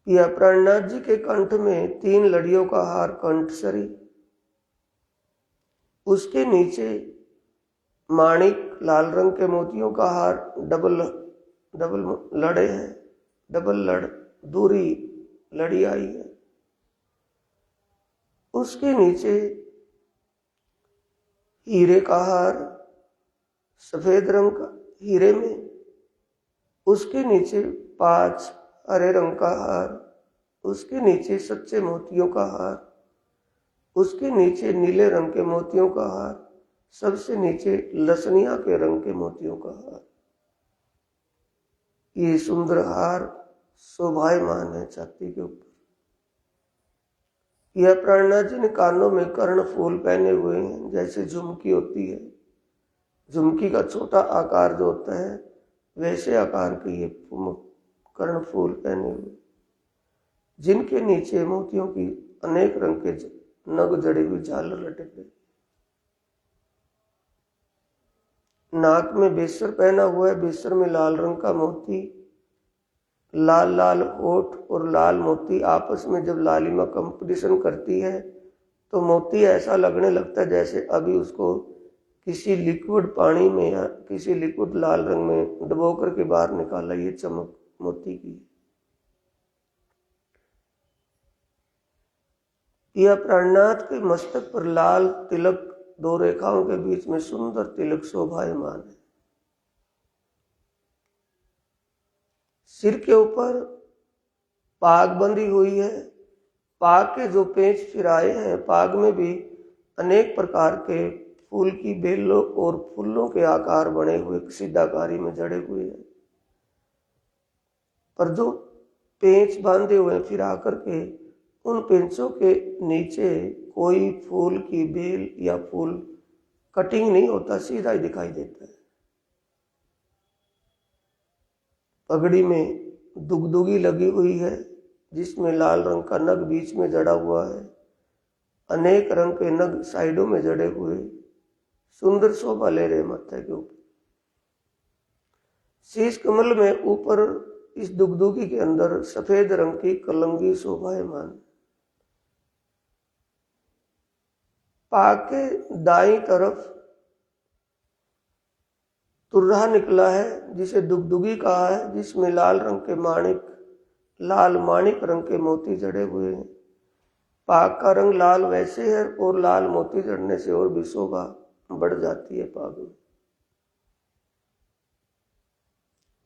पिया प्राणनाथ जी के कंठ में 3 लड़ियों का हार कंठसरी, उसके नीचे माणिक लाल रंग के मोतियों का हार डबल लड़े हैं, डबल लड़ दूरी लड़ी आई है। उसके नीचे हीरे का हार, सफेद रंग का हीरे में, उसके नीचे 5 हरे रंग का हार, उसके नीचे सच्चे मोतियों का हार, उसके नीचे नीले रंग के मोतियों का हार, सबसे नीचे लसनिया के रंग के मोतियों का हार। ये सुंदर हार शोभायमान है छाती के ऊपर। यह प्राणनाथ जी ने कानों में कर्ण फूल पहने हुए हैं, जैसे झुमकी होती है, झुमकी का छोटा आकार जो होता है वैसे आकार के ये कर्ण फूल पहने हुए, जिनके नीचे मोतियों की अनेक रंग के नग जड़ी हुई झालर लटके। नाक में बेसर पहना हुआ है, बेसर में लाल रंग का मोती, लाल लाल होठ और लाल मोती आपस में जब लालिमा कंपटीशन करती है तो मोती ऐसा लगने लगता है जैसे अभी उसको किसी लिक्विड पानी में या किसी लिक्विड लाल रंग में डुबो करके बाहर निकाला। ये चमक मोती की। यह प्राणनाथ के मस्तक पर लाल तिलक, दो रेखाओं के बीच में सुंदर तिलक शोभायमान है। सिर के ऊपर पाग बंधी हुई है। पाग के जो पेंच फिराए हैं, पाग में भी अनेक प्रकार के फूल की बेलों और फूलों के आकार बने हुए सीधाकारी में जड़े हुए हैं। पर जो पेंच बांधे हुए फिरा करके, उन पेंचों के नीचे कोई फूल की बेल या फूल कटिंग नहीं होता, सीधा ही दिखाई देता है। पगड़ी में दुगदुगी लगी हुई है, जिसमें लाल रंग का नग बीच में जड़ा हुआ है, अनेक रंग के नग साइडों में जड़े हुए सुंदर शोभा ले रहे माथे के ऊपर। शीश कमल में ऊपर इस दुगदुगी के अंदर सफेद रंग की कलंगी शोभायमान। पाग के दाईं तरफ तुर्रा निकला है, जिसे दुगदुगी कहा है, जिसमें लाल रंग के माणिक, लाल माणिक रंग के मोती जड़े हुए हैं। पाग का रंग लाल वैसे है और लाल मोती जड़ने से और भी शोभा बढ़ जाती है पाग में।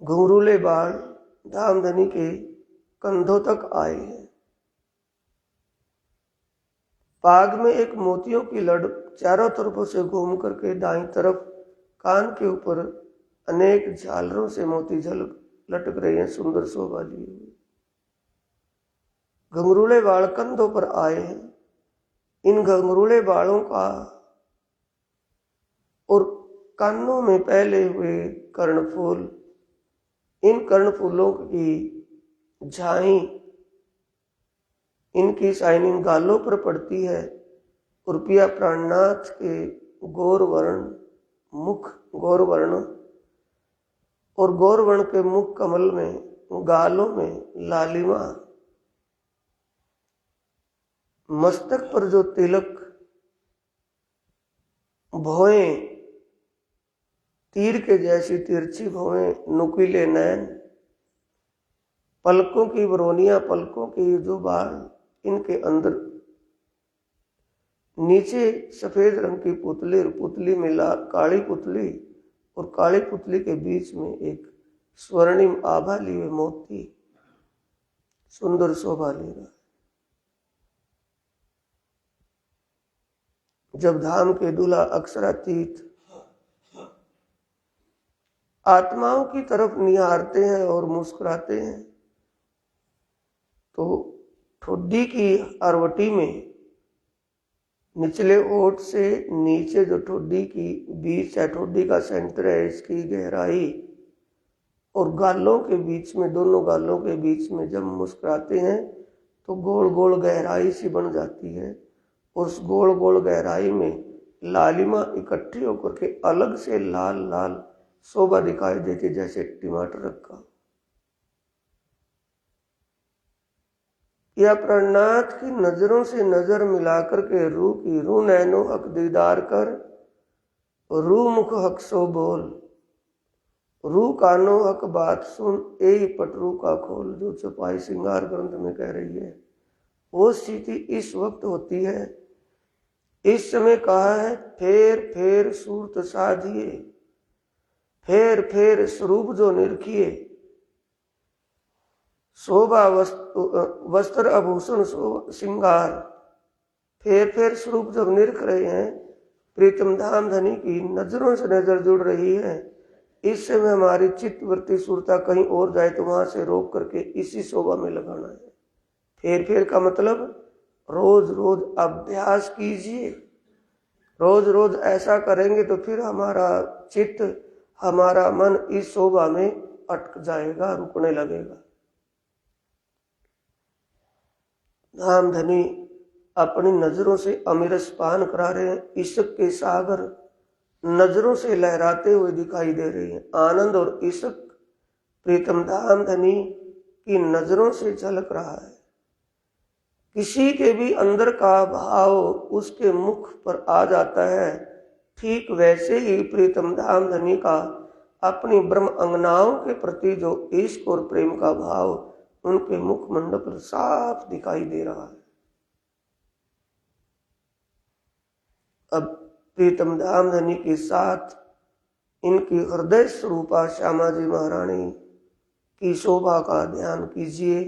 घुंघरूले बाल धामधनी के कंधों तक आए हैं। पाग में एक मोतियों की लड़ चारों तरफों से घूम करके दाईं तरफ कान के ऊपर अनेक झालरों से मोती झलक लटक रहे हैं, सुंदर शोभा लिए हुए। घुंघरूले बाल कंधों पर आए हैं। इन घुंघरूले बालों का और कानों में पहले हुए कर्णफूल, इन कर्णफूलों की झाई इनकी शाइनिंग गालों पर पड़ती है। और पिया प्राणनाथ के गौरवर्ण मुख, गौरवर्ण और गौरवर्ण के मुख कमल में, गालों में लालिमा, मस्तक पर जो तिलक, भौएं तीर के जैसी तिरछी भौएं, नुकीले नैन, पलकों की बरौनियां, पलकों के जो बाल, इनके अंदर नीचे सफेद रंग की पुतली और पुतली में काली पुतली, और काली पुतली के बीच में एक स्वर्णिम आभा लिए मोती सुंदर शोभा ले रहा है। जब धाम के दूल्हा अक्षरातीत आत्माओं की तरफ निहारते हैं और मुस्कुराते हैं, तो ठोडी की अरवटी में निचले ओठ से नीचे जो ठोडी की बीच है, ठोडी का सेंटर है, इसकी गहराई और गालों के बीच में, दोनों गालों के बीच में जब मुस्कुराते हैं तो गोल गोल गहराई सी बन जाती है। उस गोल गोल गहराई में लालिमा इकट्ठी होकर के अलग से लाल लाल शोभा दिखाई देती, जैसे टमाटर रखा। या प्राणनाथ की नजरों से नजर मिलाकर के रू की रू नैनो हक दीदार कर, रू मुख हक सो बोल, रू कानो हक बात सुन, ए पटरू का खोल। जो चौपाई श्रृंगार ग्रंथ में कह रही है, वो स्थिति इस वक्त होती है। इस समय कहा है, फेर फेर सूरत साधिए, फेर फेर स्वरूप जो निरखिए, शोभा वस्त्र आभूषण श्रृंगार। फेर फेर स्वरूप जब निरख रहे हैं प्रीतम धाम धनी की नजरों से नजर जुड़ रही है। इस समय हमारी चित्तवृत्ति सुरता कहीं और जाए तो वहां से रोक करके इसी शोभा में लगाना है। फेर फेर का मतलब रोज रोज अभ्यास कीजिए। रोज रोज ऐसा करेंगे तो फिर हमारा चित्त, हमारा मन इस शोभा में अटक जाएगा, रुकने लगेगा। धाम धनी अपनी नजरों से अमृत पान करा रहे हैं। इश्क के सागर नजरों से लहराते हुए दिखाई दे रही है। आनंद और इश्क प्रीतम धाम धनी की नजरों से झलक रहा है। किसी के भी अंदर का भाव उसके मुख पर आ जाता है। ठीक वैसे ही प्रीतम धाम धनी का अपनी ब्रह्म अंगनाओं के प्रति जो इश्क और प्रेम का भाव उनके मुख मंडप पर साफ दिखाई दे रहा है। अब प्रीतम धाम धनी के साथ इनकी हृदय स्वरूपा श्यामा जी महारानी की शोभा का ध्यान कीजिए,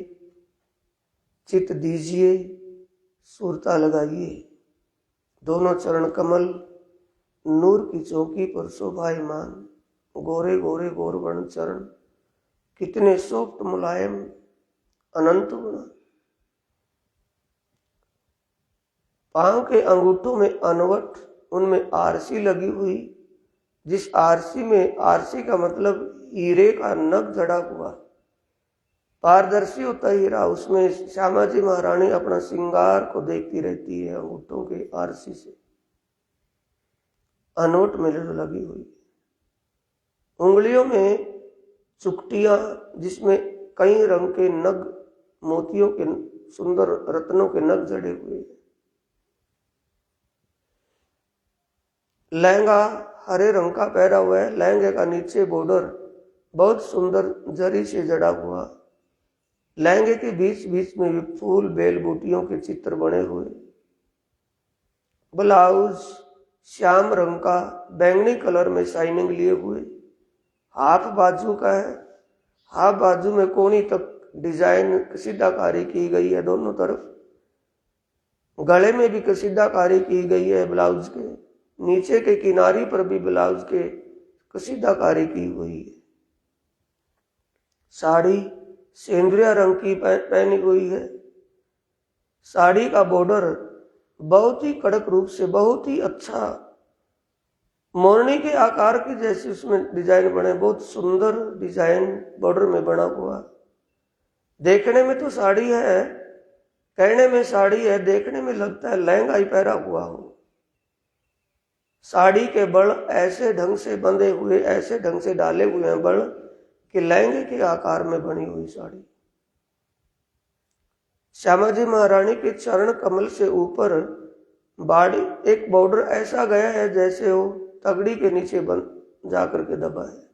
चित्त दीजिए, सुरता लगाइए। दोनों चरण कमल नूर की चौकी पर शोभायमान, गोरे गोरे गौरवर्ण चरण कितने सोफ्ट मुलायम अनंत गुण। पांव के अंगूठों में अनवट, उनमें आरसी लगी हुई, जिस आरसी में, आरसी का मतलब हीरे का नग जड़ा हुआ, पारदर्शी होता हीरा, उसमें श्यामा जी महारानी अपना श्रृंगार को देखती रहती है। अंगूठों के आरसी से अनोट मेले लगी हुई, उंगलियों में चुकटियां जिसमें कई रंग के नग, मोतियों के सुंदर रत्नों के नग जड़े हुए। लहंगा हरे रंग का पहरा हुआ है। लहंगे का नीचे बॉर्डर बहुत सुंदर जरी से जड़ा हुआ। लहंगे के बीच बीच में भी फूल बेल बूटियों के चित्र बने हुए। ब्लाउज श्याम रंग का बैंगनी कलर में शाइनिंग लिए हुए, हाफ बाजू का है। हाफ बाजू में कोनी तक डिजाइन कसीदाकारी की गई है दोनों तरफ। गले में भी कसीदाकारी की गई है। ब्लाउज के नीचे के किनारी पर भी ब्लाउज के कसीदाकारी की हुई है। साड़ी सेंद्रिया रंग की पहनी हुई है। साड़ी का बॉर्डर बहुत ही कड़क रूप से, बहुत ही अच्छा मोरनी के आकार की जैसे उसमें डिजाइन बने, बहुत सुंदर डिजाइन बॉर्डर में बना हुआ। देखने में तो साड़ी है, कहने में साड़ी है, देखने में लगता है लहंगा ही पहरा हुआ हो। साड़ी के बड़ ऐसे ढंग से बंधे हुए, ऐसे ढंग से डाले हुए हैं बड़ कि लहंगे के आकार में बनी हुई साड़ी। श्यामा जी महारानी के चरण कमल से ऊपर बाड़ी एक बॉर्डर ऐसा गया है जैसे वो तगड़ी के नीचे बंद जाकर के दबा है।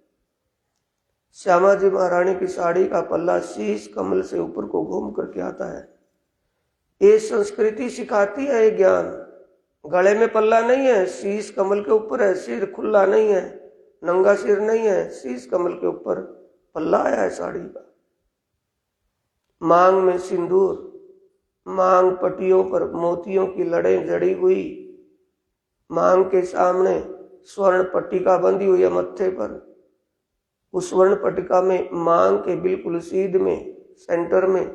श्यामा जी महारानी की साड़ी का पल्ला शीश कमल से ऊपर को घूम करके आता है। ये संस्कृति सिखाती है, ये ज्ञान। गले में पल्ला नहीं है, शीश कमल के ऊपर है, सिर खुला नहीं है, नंगा सिर नहीं है, शीश कमल के ऊपर पल्ला आया है साड़ी का। मांग में सिंदूर, मांग पट्टियों पर मोतियों की लड़ें जड़ी हुई। मांग के सामने स्वर्ण पट्टिका बंधी हुई है मत्थे पर। उस स्वर्ण पट्टिका में मांग के बिल्कुल सीध में सेंटर में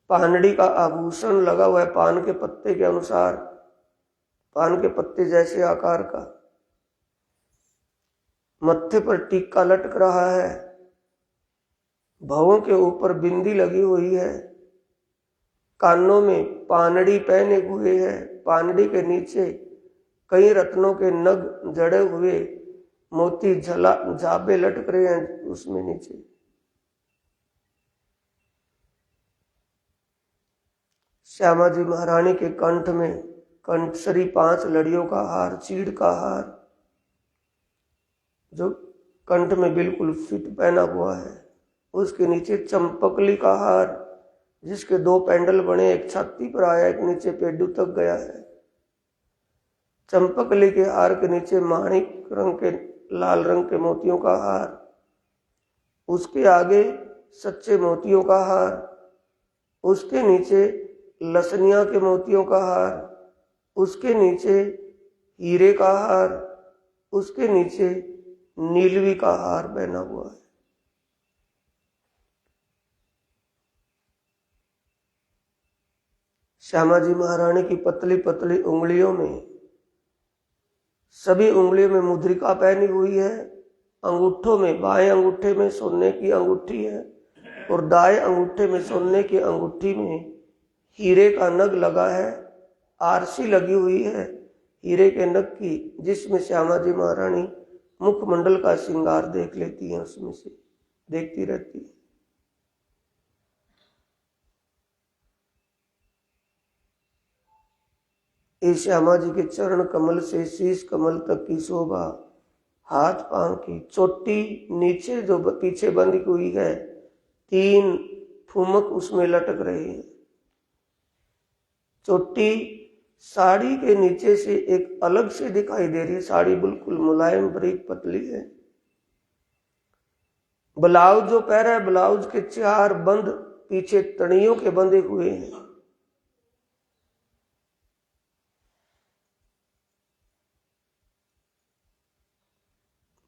पानड़ी का आभूषण लगा हुआ है, पान के पत्ते के अनुसार, पान के पत्ते जैसे आकार का। मत्थे पर टीका लटक रहा है। भवों के ऊपर बिंदी लगी हुई है। कानों में पानड़ी पहने हुए है। पानड़ी के नीचे कई रत्नों के नग जड़े हुए, मोती झाबे लटक रहे हैं उसमें नीचे। श्यामा जी महारानी के कंठ में कंठसरी 5 लड़ियों का हार, चीड़ का हार जो कंठ में बिल्कुल फिट पहना हुआ है। उसके नीचे चंपकली का हार जिसके 2 पेंडल बने, एक छाती पर आया, एक नीचे पेडू तक गया है। चंपकली के हार के नीचे माणिक रंग के, लाल रंग के मोतियों का हार। उसके आगे सच्चे मोतियों का हार। उसके नीचे लसनिया के मोतियों का हार। उसके नीचे हीरे का हार, उसके नीचे नीलवी का हार पहना हुआ है। श्यामा जी महारानी की पतली पतली उंगलियों में, सभी उंगलियों में मुद्रिका पहनी हुई है। अंगूठों में, बाएं अंगूठे में सोने की अंगूठी है और दाएं अंगूठे में सोने की अंगूठी में हीरे का नग लगा है। आरसी लगी हुई है हीरे के नग की, जिसमें श्यामा जी महारानी मुखमंडल का श्रृंगार देख लेती हैं, उसमें से देखती रहती है। इस श्यामा जी के चरण कमल से शीश कमल तक की शोभा, हाथ पांव की चोटी नीचे जो पीछे बंधी हुई है, 3 ठुमक उसमें लटक रहे हैं। चोटी साड़ी के नीचे से एक अलग से दिखाई दे रही है। साड़ी बिल्कुल मुलायम बारीक पतली है। ब्लाउज जो पहना है, ब्लाउज के 4 बंद पीछे तड़ियों के बंधे हुए हैं।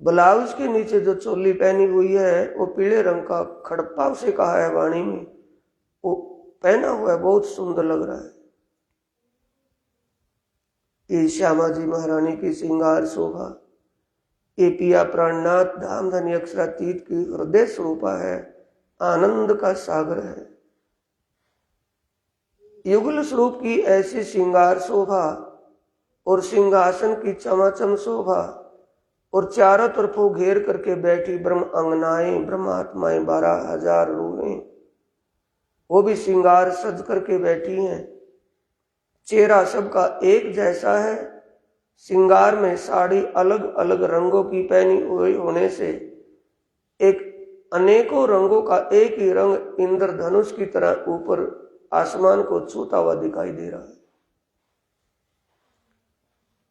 ब्लाउज के नीचे जो चोली पहनी हुई है वो पीले रंग का खड़प्पा उसे कहा है वाणी में, वो पहना हुआ है, बहुत सुंदर लग रहा है। ये श्यामा जी महारानी की श्रृंगार शोभा, ये पिया प्राणनाथ धाम धनी अक्षरातीत की हृदय स्वरूपा है, आनंद का सागर है। युगल स्वरूप की ऐसी श्रृंगार शोभा और सिंहासन की चमाचम शोभा और चारों तरफों घेर करके बैठी ब्रह्म अंगनाएं, ब्रह्मात्माएं, 12,000 रूहें, वो भी श्रृंगार सज करके बैठी हैं। चेहरा सबका एक जैसा है। श्रृंगार में साड़ी अलग अलग रंगों की पहनी हुई होने से एक अनेकों रंगों का एक ही रंग इंद्रधनुष की तरह ऊपर आसमान को छूता हुआ दिखाई दे रहा है।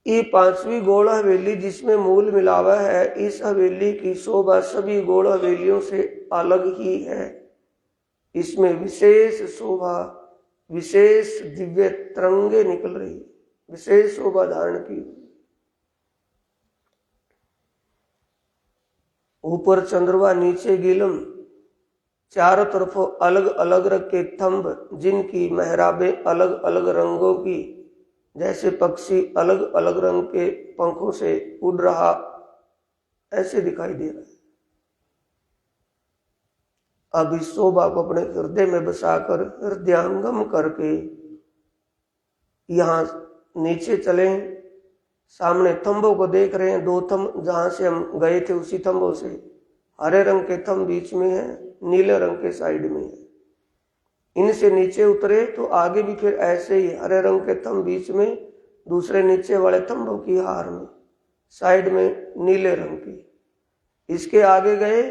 ये 5वीं गौड़ हवेली जिसमें मूल मिलावा है, इस हवेली की शोभा सभी गौड़ हवेलियों से अलग ही है। इसमें विशेष शोभा, विशेष दिव्य तरंगे निकल रही, विशेष शोभा धारण की। ऊपर चंद्रवा, नीचे गीलम, चारों तरफों अलग अलग रंग के थंब, जिनकी मेहराबें अलग अलग रंगों की, जैसे पक्षी अलग अलग रंग के पंखों से उड़ रहा ऐसे दिखाई दे रहा है। अब इस शोभा को अपने हृदय में बसाकर हृदयांगम करके यहाँ नीचे चले। सामने थंबों को देख रहे हैं, 2 थंब जहां से हम गए थे उसी थंबों से। हरे रंग के थंब बीच में है, नीले रंग के साइड में है। इनसे नीचे उतरे तो आगे भी फिर ऐसे ही हरे रंग के थंब बीच में, दूसरे नीचे वाले थंबों की हार में, साइड में नीले रंग की। इसके आगे गए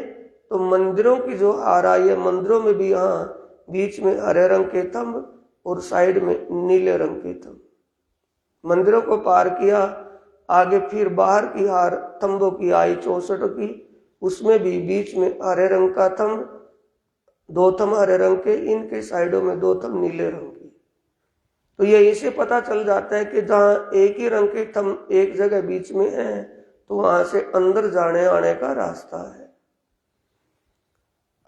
तो मंदिरों की जो हार आई है, मंदिरों में भी यहाँ बीच में हरे रंग के थंब और साइड में नीले रंग के थंब। मंदिरों को पार किया, आगे फिर बाहर की हार थंबों की आई 64 की, उसमें भी बीच में हरे रंग का थंब, 2 थंब हरे रंग के, इनके साइडों में 2 थंब नीले रंग के। तो ये इसे पता चल जाता है कि जहां एक ही रंग के थंब एक जगह बीच में है तो वहां से अंदर जाने आने का रास्ता है।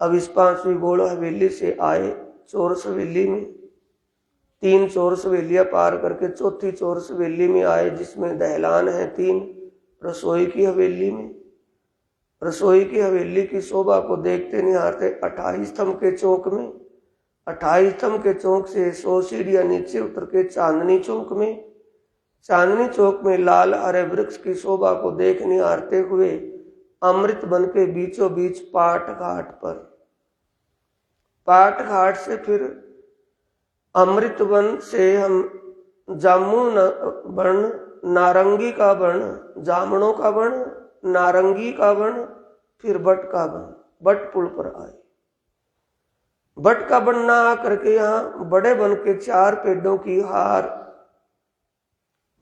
अब इस 5वीं गौड़ हवेली से आए चौरस हवेली में, 3 चौरस हवेलियां पार करके 4थी चौरस हवेली में आए, जिसमें दहलान है 3। रसोई की हवेली में, रसोई की हवेली की शोभा को देखते निहारते 28 थंब के चौक में, 28 थंब के चौक से 100 सीढ़ियां नीचे उतर के चांदनी चौक में, चांदनी चौक में लाल हरे वृक्ष की शोभा को देख निहारते हुए अमृत बन के बीचों बीच पाट घाट पर, पाट घाट से फिर अमृत वन से हम जामुन वर्ण, नारंगी का वर्ण, जामनों का वर्ण, नारंगी का वर्ण, फिर बट का वर्ण, बट पुल पर आए। बट का वर्ण ना आकर के यहाँ बड़े वन के 4 पेड़ों की हार,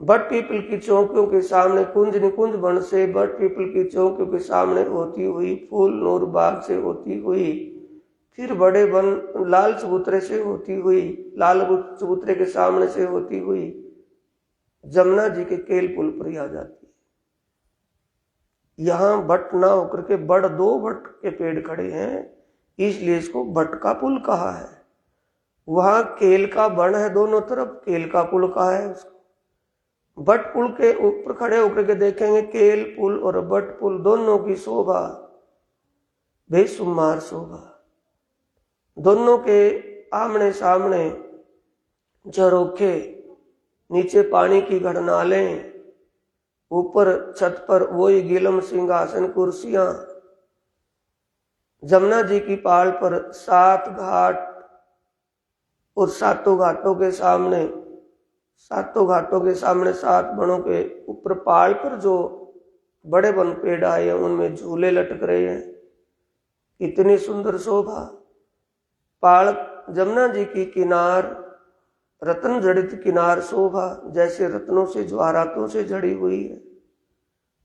बट पीपल की चौकियों के सामने कुंज निकुंज वन से बट पीपल की चौकियों के सामने होती हुई, फूल नूर बाग से होती हुई, फिर बड़े वन लाल चबूतरे से होती हुई, लाल चबूतरे के सामने से होती हुई जमुना जी के केल पुल पर ही आ जाती है। यहां बट ना होकर के बड़ 2 बट के पेड़ खड़े हैं, इसलिए इसको बट का पुल कहा है। वहां केल का बन है, दोनों तरफ केल का पुल कहा है उसको। बट पुल के ऊपर खड़े होकर के देखेंगे केल पुल और बट पुल दोनों की शोभा बेशुमार शोभा। दोनों के आमने सामने झरोखे, नीचे पानी की घड़नालें, ऊपर छत पर वही गिलम सिंहासन कुर्सियां। जमुना जी की पहाड़ पर 7 घाट और सातों घाटों के सामने 7 बनों के ऊपर पहाड़ पर जो बड़े वन पेड़ आए हैं उनमें झूले लटक रहे हैं। इतनी सुंदर शोभा। पहाड़ जमुना जी की किनार रत्न जड़ित किनार शोभा, जैसे रत्नों से ज्वारातों से जड़ी हुई है।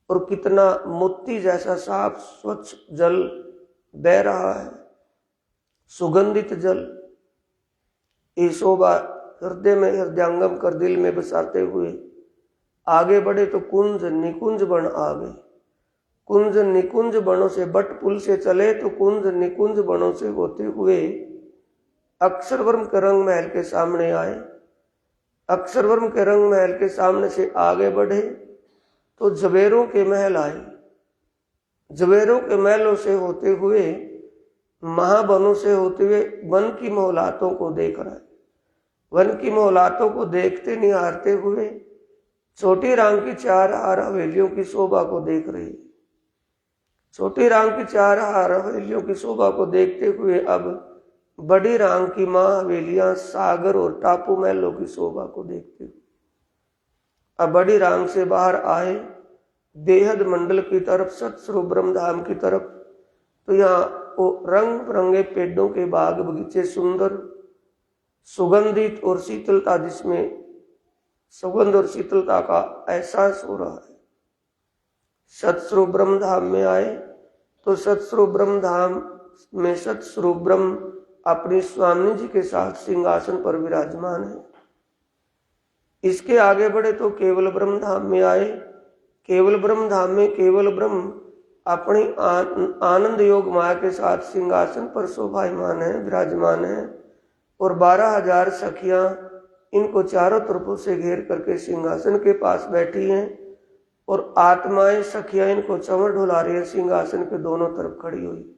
और कितना मोती जैसा साफ स्वच्छ जल बह रहा है, सुगंधित जल। ये शोभा हृदय में हृदयंगम कर दिल में बसाते हुए आगे बढ़े तो कुंज निकुंज बन आ गए। कुंज निकुंज बनों से बट पुल से चले तो कुंज निकुंज बनों से होते हुए अक्षरवर्म के रंग महल के सामने आए। अक्षरवर्म के रंग महल के सामने से आगे बढ़े तो जवेरों के महल आए। जवेरों के महलों से होते हुए महावनों से होते हुए वन की मोहलातों को देख रहा है। वन की मोहलातों को देखते निहारते हुए छोटी राम की 4 हार हवेलियों की शोभा को देख रही। छोटी राम की 4 हार हवेलियों की शोभा को देखते हुए अब बड़ी राम की मां हवेलियां सागर और टापू महलों की शोभा को देखते हुए अब बड़ी राम से बाहर आए बेहद मंडल की तरफ, सतस्वरूप ब्रह्मधाम की तरफ। तो यहाँ वो रंग बिरंगे पेड़ों के बाग बगीचे सुंदर सुगंधित और शीतलता, जिसमें सुगंध और शीतलता का एहसास हो रहा है। सतस्वरूप ब्रह्मधाम में आए तो सतस्वरूप ब्रह्मधाम में सतस्वरूप ब्रह्म अपनी स्वामी जी के साथ सिंहासन पर विराजमान है। इसके आगे बढ़े तो केवल ब्रह्मधाम में आए। केवल ब्रह्मधाम में केवल ब्रह्म अपनी आनंद योग माया के साथ सिंहासन पर शोभायमान है, विराजमान है। और 12,000 सखियां इनको चारों तरफों से घेर करके सिंहासन के पास बैठी हैं और आत्माएं सखियां इनको चंवर ढुला रही है सिंहासन के दोनों तरफ खड़ी हुई।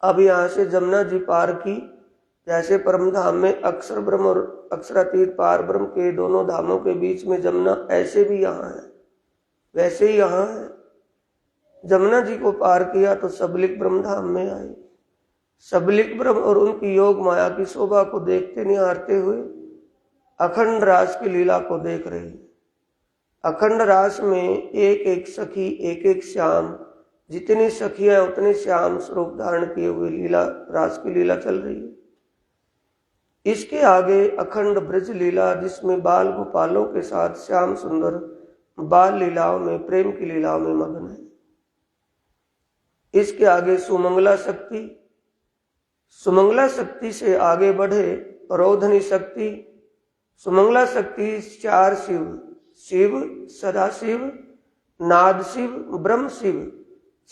अब यहां से जमुना जी पार की, जैसे परम धाम में अक्षर ब्रह्म और अक्षरातीत पार ब्रह्म के दोनों धामों के बीच में जमुना ऐसे भी यहाँ है, वैसे ही यहाँ है। जमुना जी को पार किया तो सबलिक ब्रह्म धाम में आए। सबलिक ब्रह्म और उनकी योग माया की शोभा को देखते निहारते हुए अखंड रास की लीला को देख रहे हैं। अखंड रास में एक एक सखी एक एक श्याम, जितनी सखियां उतने श्याम स्वरूप धारण किए हुए लीला रास की लीला चल रही है। इसके आगे अखंड ब्रज लीला, जिसमें बाल गोपालों के साथ श्याम सुंदर बाल लीलाओं में प्रेम की लीलाओं में मग्न है। इसके आगे सुमंगला शक्ति, सुमंगला शक्ति से आगे बढ़े रोधनी शक्ति। सुमंगला शक्ति 4 शिव, शिव सदाशिव, नाद शिव, ब्रह्म शिव,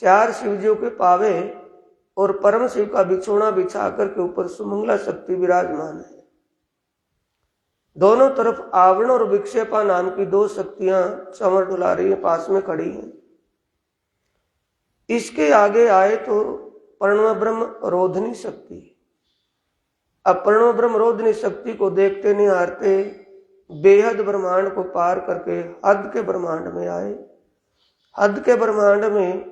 4 शिवजियों के पावे और परम शिव का बिछोना बिछा कर के ऊपर सुमंगला शक्ति विराजमान है। दोनों तरफ आवरण और विक्षेपा नाम की 2 शक्तियां चंवर ढुला रही हैं, पास में खड़ी हैं। इसके आगे आए तो प्रणव ब्रह्म रोधनी शक्ति। अब प्रणव ब्रह्म रोधनी शक्ति को देखते निहारते बेहद ब्रह्मांड को पार करके हद के ब्रह्मांड में आए। हद के ब्रह्मांड में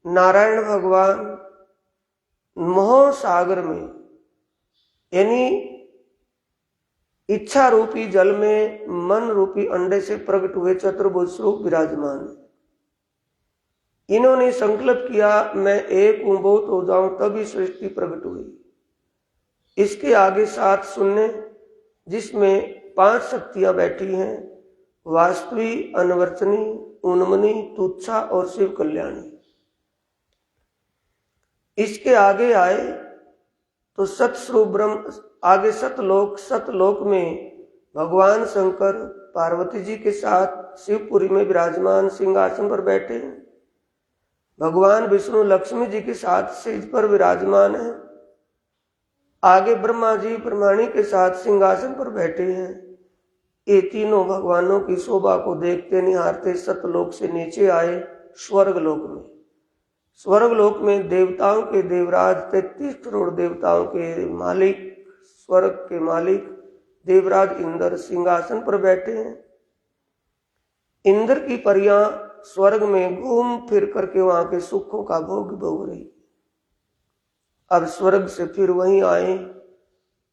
नारायण भगवान मोह सागर में, यानी इच्छा रूपी जल में मन रूपी अंडे से प्रकट हुए चतुर्भुज स्वरूप विराजमान। इन्होंने संकल्प किया मैं एक हूं बहुत हो जाऊं, तभी सृष्टि प्रकट हुई। इसके आगे 7 शून्य, जिसमें 5 शक्तियां बैठी हैं, वास्तवी, अनवर्चनी, उन्मनी, तुच्छा और शिव कल्याणी। इसके आगे आए तो सतस्वरूप ब्रह्म, आगे सतलोक, सतलोक में भगवान शंकर पार्वती जी के साथ शिवपुरी में विराजमान सिंहासन पर बैठे हैं। भगवान विष्णु लक्ष्मी जी के साथ सेज पर विराजमान है। आगे ब्रह्मा जी ब्रह्माणी के साथ सिंहासन पर बैठे हैं। ये तीनों भगवानों की शोभा को देखते निहारते सतलोक से नीचे आए स्वर्गलोक में। स्वर्गलोक में देवताओं के देवराज 33 करोड़ देवताओं के मालिक, स्वर्ग के मालिक देवराज इंद्र सिंहासन पर बैठे हैं। इंद्र की परियां स्वर्ग में घूम फिर करके वहां के सुखों का भोग भोग रही। अब स्वर्ग से फिर वहीं आए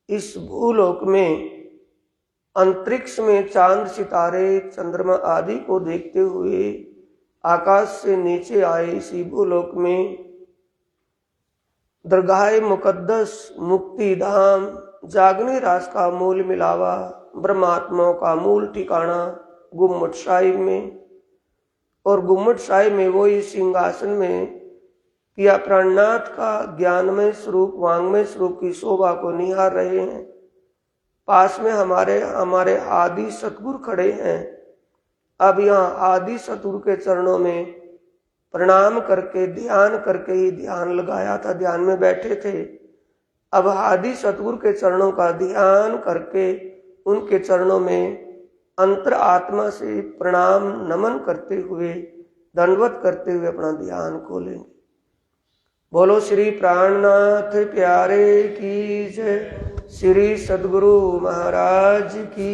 इस भूलोक में अंतरिक्ष में चांद सितारे चंद्रमा आदि को देखते हुए आकाश से नीचे आए इसी भूलोक में दरगाह मुकद्दस मुक्ति धाम जागनी रास का मूल मिलावा ब्रह्मात्माओं का मूल ठिकाना गुम्मट साहिब में, और गुम्मट साहिब में वही सिंहासन में पिया प्राणनाथ का ज्ञानमय स्वरूप वांगमय स्वरूप की शोभा को निहार रहे हैं। पास में हमारे आदि सतगुरु खड़े हैं। अब यहाँ आदि सतगुरु के चरणों में प्रणाम करके ध्यान करके ही ध्यान लगाया था, ध्यान में बैठे थे। अब आदि सतगुरु के चरणों का ध्यान करके उनके चरणों में अंतर आत्मा से प्रणाम नमन करते हुए दंडवत करते हुए अपना ध्यान खोलेंगे। बोलो श्री प्राणनाथ प्यारे की जय, श्री सद्गुरु महाराज की।